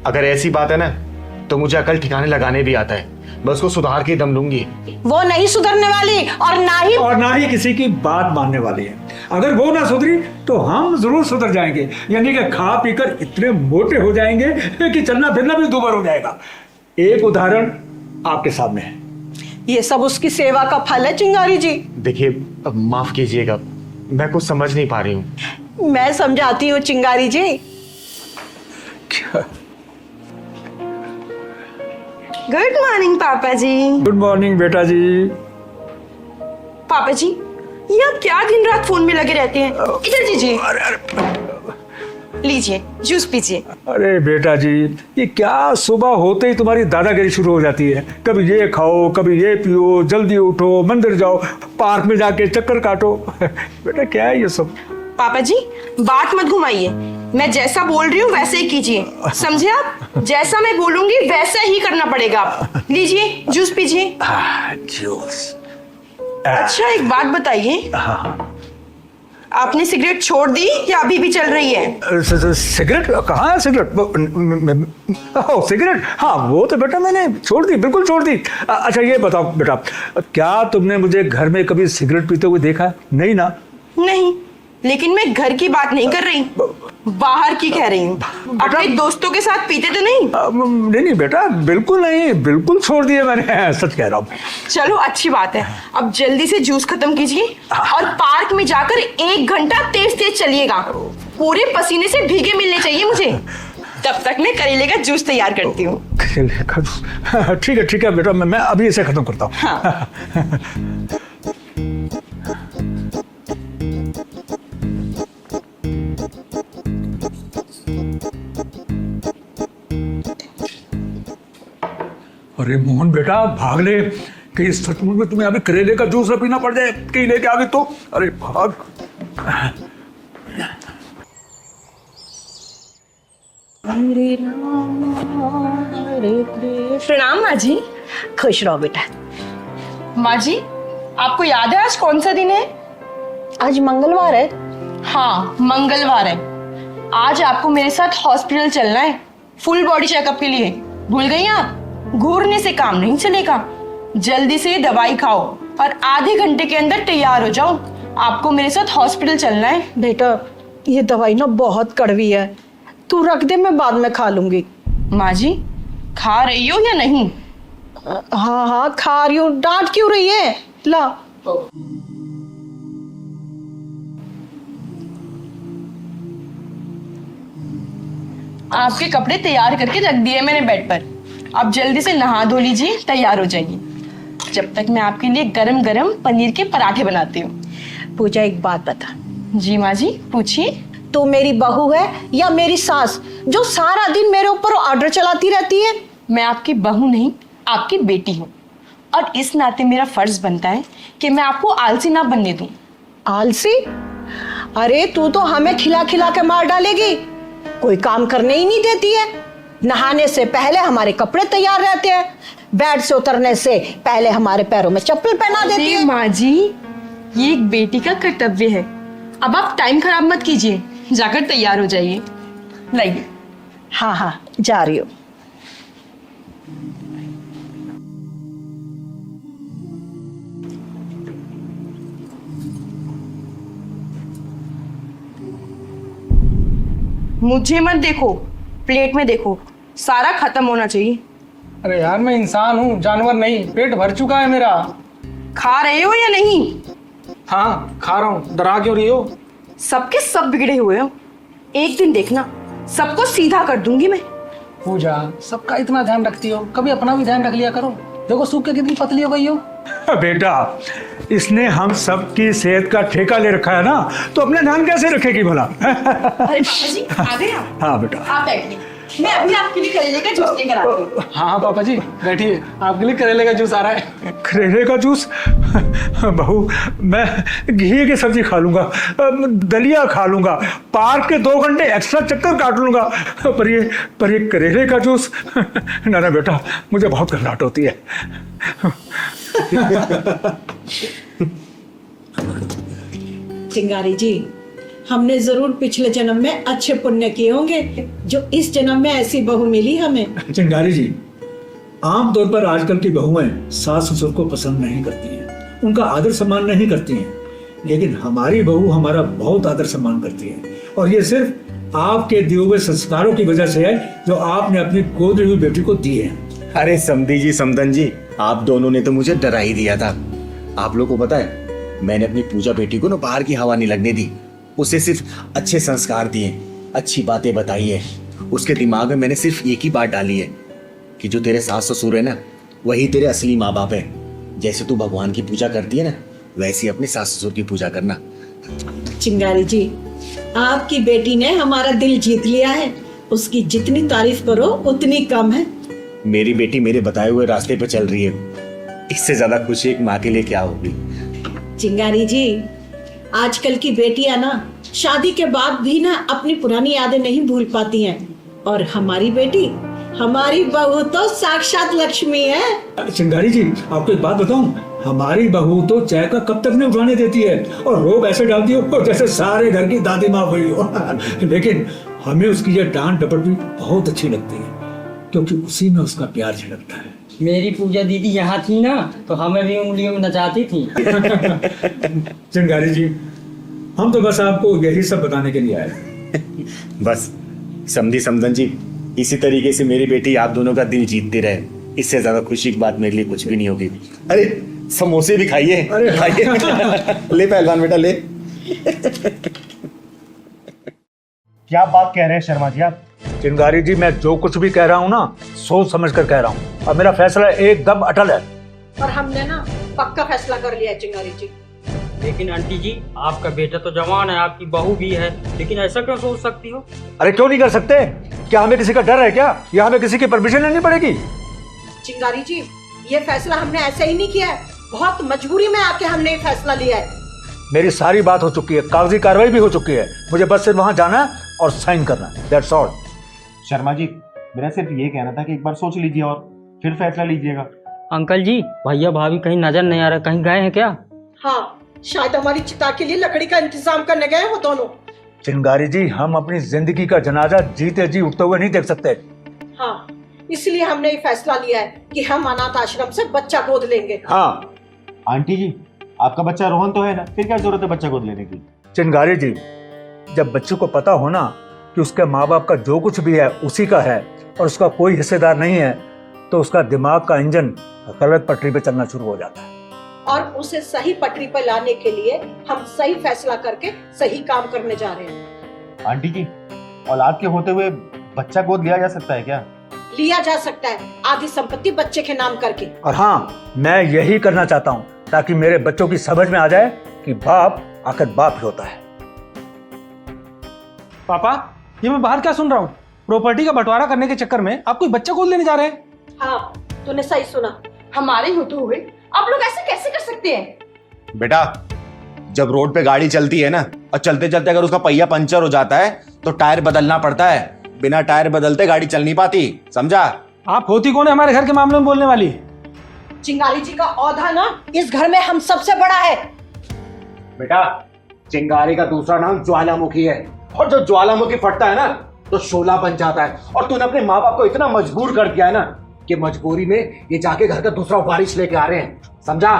अगर ऐसी बात है ना तो मुझे अकल ठिकाने लगाने भी आता है, मैं उसको सुधार के दम लूंगी। वो नहीं सुधरने वाली, और ना ही किसी की बात मानने वाली है। अगर वो ना सुधरी तो हम जरूर सुधर जाएंगे, यानी कि खा पीकर इतने मोटे हो जाएंगे कि चलना फिरना भी दुबर हो जाएगा। एक उदाहरण आपके सामने है। ये सब उसकी सेवा का फल है चिंगारी जी। देखिए, माफ कीजिएगा, मैं कुछ समझ नहीं पा रही हूँ। मैं समझाती हूँ चिंगारी जी। क्या? गुड मॉर्निंग पापा जी। गुड मॉर्निंग बेटा जी। पापा जी, ये आप क्या दिन रात फोन में लगे रहते हैं? इधर दीजिए, लीजिए जूस पीजिए। अरे बेटा जी, ये क्या सुबह होते ही तुम्हारी दादागिरी शुरू हो जाती है। कभी ये खाओ, कभी ये पियो, जल्दी उठो, मंदिर जाओ, पार्क में जाके चक्कर काटो। बेटा क्या है ये सब? पापा जी बात मत घुमाइए, मैं जैसा बोल रही हूँ वैसे ही कीजिए, समझे आप? जैसा मैं बोलूंगी वैसा ही करना पड़ेगा। आप लीजिए जूस पीजिए। जूस। अच्छा एक बात बताइए, आपने सिगरेट छोड़ दी या अभी भी चल रही है? सिगरेट कहाँ है? सिगरेट सिगरेट, हाँ वो तो बेटा मैंने छोड़ दी, बिल्कुल छोड़ दी। अच्छा ये बताओ बेटा, क्या तुमने मुझे घर में कभी सिगरेट पीते हुए देखा? नहीं ना? नहीं, लेकिन मैं घर की बात नहीं कर रही, बाहर की कह रही हूँ। अपने दोस्तों के साथ पीते तो नहीं? नहीं बेटा, बिल्कुल नहीं, बिल्कुल छोड़ दिए मैंने, सच कह रहा हूँ। चलो अच्छी बात है, अब जल्दी से जूस खत्म कीजिए और पार्क में जाकर 1 घंटा तेज तेज चलिएगा, पूरे पसीने से भीगे मिलने चाहिए मुझे। तब तक मैं करेले का जूस तैयार करती हूँ। करेले का जूस, ठीक है बेटा, मैं अभी इसे खत्म करता हूँ। हाँ। अरे मोहन बेटा भाग ले, कहीं सचमुच में तुम्हें अभी करेले का जूस न पीना पड़ जाए, कहीं लेके आ गई तो। अरे भाग। प्रणाम माँ जी। खुश रहो बेटा। माँ जी आपको याद है आज कौन सा दिन है? आज मंगलवार है। हाँ मंगलवार है। आज आपको मेरे साथ हॉस्पिटल चलना है, फुल बॉडी चेकअप के लिए। भूल गई आप? घूरने से काम नहीं चलेगा, जल्दी से दवाई खाओ और आधे घंटे के अंदर तैयार हो जाओ, आपको मेरे साथ हॉस्पिटल चलना है। बेटा ये दवाई ना बहुत कड़वी है, तू रख दे, मैं बाद में खा लूंगी। माँ जी खा रही हो या नहीं? हाँ खा रही हूँ, डांट क्यों रही है? ला। आपके कपड़े तैयार करके रख दिए मैंने बेड पर, अब जल्दी से नहा धो लीजिए, तैयार हो जाइए। जब तक मैं आपके लिए गरम गरम पनीर के पराठे बनाती हूँ। पूजा एक बात बता। जी माँ जी पूछिए। तू मेरी बहू है या मेरी सास जो सारा दिन मेरे ऊपर ऑर्डर चलाती रहती है? मैं आपकी बहू नहीं, आपकी बेटी हूँ, और इस नाते मेरा फर्ज बनता है कि मैं आपको आलसी ना बनने दूं। आलसी? अरे तू तो हमें खिला खिला के मार डालेगी, कोई काम करने ही नहीं देती है। नहाने से पहले हमारे कपड़े तैयार रहते हैं, बेड से उतरने से पहले हमारे पैरों में चप्पल पहना देती है। माँ जी ये एक बेटी का कर्तव्य है, अब आप टाइम खराब मत कीजिए, जाकर तैयार हो जाइए। लाइए। हाँ जा रही हूँ। मुझे मत देखो, प्लेट में देखो, सारा खत्म होना चाहिए। अरे यार मैं इंसान हूँ, जानवर नहीं, पेट भर चुका है मेरा। खा रहे हो या नहीं? हाँ खा रहा हूँ, डरा क्यों रही हो? सबके सब बिगड़े हुए हो, एक दिन देखना सबको सीधा कर दूंगी मैं। पूजा सबका इतना ध्यान रखती हो, कभी अपना भी ध्यान रख लिया करो। देखो सूख के कितनी पतली हो गई हो। बेटा इसने हम सबकी सेहत का ठेका ले रखा है ना, तो अपने ध्यान कैसे रखेगी भला? अरे पापा जी आ गए आप? हाँ बेटा आप बैठिए, मैं अभी आपके लिए करेले का जूस लेकर आती हूँ। हाँ पापा जी बैठिए, आपके लिए करेले का जूस आ रहा है। करेले का जूस? बहू मैं घी की सब्जी खा लूंगा, दलिया खा लूंगा, पार्क के 2 घंटे एक्स्ट्रा चक्कर काट लूंगा, पर ये करेले का जूस ना बेटा, मुझे बहुत घबराहट होती है। चिंगारी जी, हमने जरूर पिछले जन्म में अच्छे पुण्य किए होंगे जो इस जन्म में ऐसी बहू मिली हमें। चिंगारी जी, आमतौर पर आजकल की बहुएं सास ससुर को पसंद नहीं करती हैं, उनका आदर सम्मान नहीं करती हैं, लेकिन हमारी बहू हमारा बहुत आदर सम्मान करती है, और ये सिर्फ आपके दिए हुए संस्कारों की वजह से है जो आपने अपनी गोद हुई बेटी को दिए हैं। अरे समधी जी, समदन जी, आप दोनों ने तो मुझे डरा ही दिया था। आप लोगों को पता है, मैंने अपनी पूजा बेटी को ना बाहर की हवा नहीं लगने दी, उसे सिर्फ अच्छे संस्कार दिए, अच्छी बातें बताई है। उसके दिमाग में मैंने सिर्फ एक ही बात डाली है कि जो तेरे सास ससुर है ना, वही तेरे असली माँ बाप है। जैसे तू भगवान की पूजा करती है ना, वैसे ही अपने सास ससुर की पूजा करना। चिंगारी जी, आपकी बेटी ने हमारा दिल जीत लिया है। उसकी जितनी तारीफ करो उतनी कम है। मेरी बेटी मेरे बताए हुए रास्ते पे चल रही है, इससे ज्यादा खुशी एक माँ के लिए क्या होगी। चिंगारी जी, आजकल की बेटियां ना शादी के बाद भी ना अपनी पुरानी यादें नहीं भूल पाती हैं, और हमारी बेटी, हमारी बहू तो साक्षात लक्ष्मी है। चिंगारी जी, आपको एक बात बताऊं, हमारी बहू तो चाय का कब तक नहीं उठाने देती है और रोब ऐसे डालती हो जैसे सारे घर की दादी माँ हुई हो। लेकिन हमें उसकी ये डांट डपट भी बहुत अच्छी लगती है, क्योंकि उसी में उसका प्यार झलकता है। मेरी पूजा दीदी यहाँ थी ना, तो हमें भी उंगलियों में नचाती थी। चिंगारी जी, हम तो बस आपको यही सब बताने के लिए आए। बस समझी समझन जी, इसी तरीके से मेरी बेटी आप दोनों का दिल जीतती रहे, इससे ज्यादा खुशी की बात मेरे लिए कुछ भी नहीं होगी। अरे समोसे भी खाइए, अरे खाइए। ले पहलवान बेटा ले। क्या बात कह रहे हैं शर्मा जी आप? चिंगारी जी, मैं जो कुछ भी कह रहा हूँ ना, सोच समझ कर कह रहा हूँ, और मेरा फैसला एकदम अटल है। और हमने ना पक्का फैसला कर लिया है चिंगारी जी। लेकिन आंटी जी, आपका बेटा तो जवान है, आपकी बहू भी है, लेकिन ऐसा क्यों सोच सकती हो? अरे क्यों नहीं कर सकते? क्या हमें किसी का डर है क्या, या हमें किसी की परमिशन लेनी पड़ेगी? चिंगारी जी, ये फैसला हमने ऐसे ही नहीं किया है, बहुत मजबूरी में आके हमने ये फैसला लिया है। मेरी सारी बात हो चुकी है, कागजी कार्रवाई भी हो चुकी है, मुझे बस सिर्फ वहां जाना है और साइन करना है, दैट्स ऑल। शर्मा जी, मेरा सिर्फ ये कहना था कि एक बार सोच लीजिए और फिर फैसला लीजिएगा। अंकल जी, भैया भाभी कहीं नजर नहीं आ रहा, कहीं गए हैं क्या? हाँ, शायद हमारी चिता के लिए लकड़ी का इंतजाम करने गए वो दोनों। चिंगारी जी, हम अपनी जिंदगी का जनाजा जीते जी उठते हुए नहीं देख सकते। हाँ, इसलिए हमने ये फैसला लिया है कि हम अनाथ आश्रम से बच्चा गोद लेंगे। हाँ आंटी जी, आपका बच्चा रोहन तो है ना, फिर क्या जरूरत है बच्चा गोद लेने की? चिंगारी जी, जब बच्चे को पता हो ना कि उसके माँ बाप का जो कुछ भी है उसी का है और उसका कोई हिस्सेदार नहीं है, तो उसका दिमाग का इंजन गलत पटरी पे चलना शुरू हो जाता है। और उसे सही पटरी पर लाने के लिए हम सही फैसला करके सही काम करने जा रहे हैं। आंटी जी, औलाद के होते हुए बच्चा गोद लिया जा सकता है क्या? लिया जा सकता है, आधी संपत्ति बच्चे के नाम करके। और हाँ, मैं यही करना चाहता हूँ ताकि मेरे बच्चों की समझ में आ जाए कि बाप आखिर बाप ही होता है। पापा, ये मैं बाहर क्या सुन रहा हूँ? प्रॉपर्टी का बंटवारा करने के चक्कर में आप कोई बच्चा गोद लेने जा रहे हैं? हाँ, तूने सही सुना। हमारे होते हुए आप लोग ऐसे कैसे कर सकते हैं? बेटा, जब रोड पे गाड़ी चलती है ना, और चलते चलते अगर उसका पहिया पंचर हो जाता है तो टायर बदलना पड़ता है, बिना टायर बदलते गाड़ी चल नहीं पाती, समझा? आप होती कौन है हमारे घर के मामले में बोलने वाली? चिंगारी जी का औधा ना इस घर में हम सबसे बड़ा है। बेटा, चिंगारी का दूसरा नाम ज्वालामुखी है, और जो ज्वालामुखी फटता है ना तो शोला बन जाता है। और तूने अपने माँ बाप को इतना मजबूर कर दिया है ना कि मजबूरी में ये जाके घर का दूसरा बारिश लेके आ रहे हैं, समझा?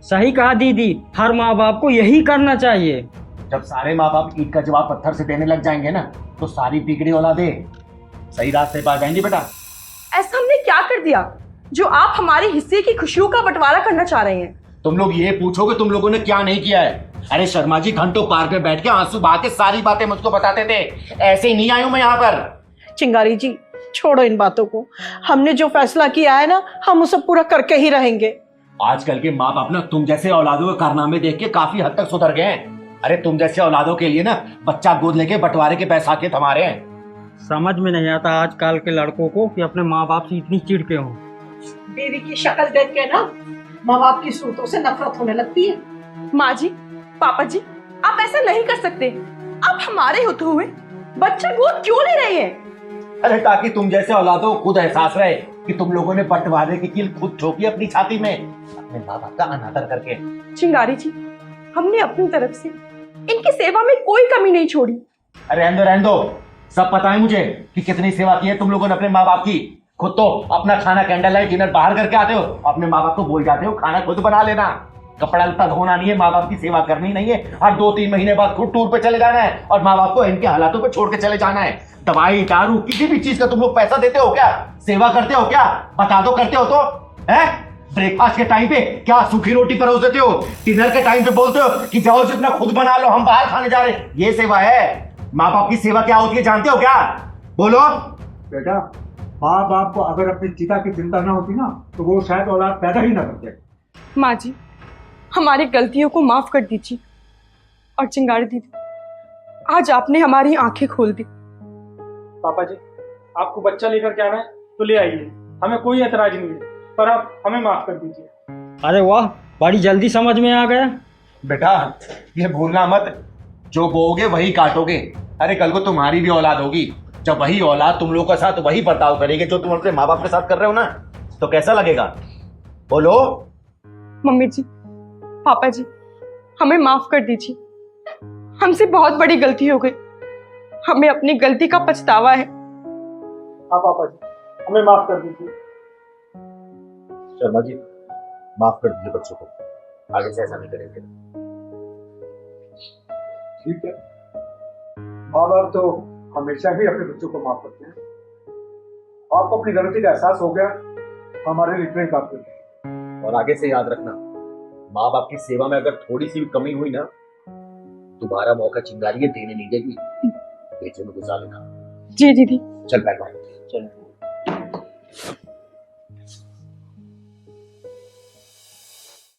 सही कहा दीदी, हर माँ बाप को यही करना चाहिए। जब सारे माँ बाप ईंट का जवाब पत्थर से देने लग जाएंगे ना, तो सारी बिगड़ी औलादें सही रास्ते पर आ जाएंगी। बेटा, ऐसा हमने क्या कर दिया जो आप हमारे हिस्से की खुशियों का बंटवारा करना चाह रहे हैं? तुम लोग ये पूछोगे तुम लोगों ने क्या नहीं किया है? अरे शर्मा जी घंटों पार्क में बैठ के आंसू बहा के सारी बातें मुझको बताते थे, ऐसे ही नहीं आई हूं मैं यहाँ पर। चिंगारी जी, छोड़ो इन बातों को, हमने जो फैसला किया है ना, हम उसे पूरा करके ही रहेंगे। आजकल के माँ बाप ना तुम जैसे औलादों के कारनामे देख के काफी हद तक सुधर गए हैं। अरे तुम जैसे औलादों के लिए ना बच्चा गोद लेके बंटवारे के बैसाखे थमा रहे हैं। समझ में नहीं आता आजकल के लड़कों को कि अपने माँ बाप से इतनी चिढ़ के हों। बीवी की शक्ल देख के ना माँ बाप की सूरतों से नफरत होने लगती है। माँ जी, पापा जी, आप ऐसा नहीं कर सकते। आप हमारे होते हुए बच्चा गोद क्यों ले रहे हैं? अरे ताकि तुम जैसे औलादों को खुद एहसास रहे कि तुम लोगों ने बंटवारे की कील खुद ठोकी अपनी छाती में, अपने माँ बाप का अनादर करके। चिंगारी जी, हमने अपनी तरफ से इनकी सेवा में कोई कमी नहीं छोड़ी। अरे रहने दो, सब पता है मुझे कि कितनी सेवा की है तुम लोगों ने अपने माँ बाप की। खुद तो अपना खाना कैंडल लाइट डिनर बाहर करके आते हो, अपने माँ बाप को बोल जाते हो खाना खुद बना लेना, कपड़ा लत्ता धोना नहीं है, माँ बाप की सेवा करनी नहीं है, हर 2-3 महीने बाद खुद टूर पे चले जाना है और माँ बाप को इनके हालातों पे छोड़ के चले जाना है। दवाई दारू किसी भी चीज का तुम लोग पैसा देते हो क्या? सेवा करते हो क्या? बता दो, करते हो तो है? ब्रेकफास्ट के टाइम पे क्या सूखी रोटी परोस देते हो, डिनर के टाइम पे बोलते हो कि जाओ जितना खुद बना लो, हम बाहर खाने जा रहे हैं। ये सेवा है? माँ बाप की सेवा क्या होती है जानते हो क्या? बोलो। बेटा, माँ बाप को अगर अपनी चिता की चिंता ना होती ना, तो वो शायद औलाद पैदा ही ना करते। माँ जी, हमारी गलतियों को माफ कर दीजिए। और चिंगारी दीदी, आज आपने हमारी आंखें खोल दी। पापा जी, आपको बच्चा लेकर के आना है तो ले आइए, हमें कोई एतराज नहीं है, पर आप हमें माफ कर दीजिए। अरे वाह, बड़ी जल्दी समझ में आ गया। बेटा ये भूलना मत, जो बोओगे वही काटोगे। अरे कल को तुम्हारी भी औलाद होगी, जब वही औलाद तुम लोगों के साथ वही बर्ताव करेगी जो तुम अपने माँ बाप के साथ कर रहे हो ना, तो कैसा लगेगा? बोलो। मम्मी जी, पापा जी, हमें माफ कर दीजिए। हमसे बहुत बड़ी गलती हो गई, हमें अपनी गलती का पछतावा है। हाँ पापा जी, हमें माफ कर दीजिए। शर्मा जी, माफ कर दीजिए बच्चों को, आगे से ऐसा नहीं करेंगे। ठीक है, माँ बाप तो हमेशा ही अपने बच्चों को माफ करते हैं। आपको अपनी गलती का एहसास हो गया, हमारे लिए इतना ही काफी है। और आगे से याद रखना, माँ बाप की सेवा में अगर थोड़ी सी भी कमी हुई ना, तुम्हारा मौका चिंगारी ये देने नहीं देगी, बेचे में गुजार लेना। जी दीदी। चल बैठ भाई। चलो।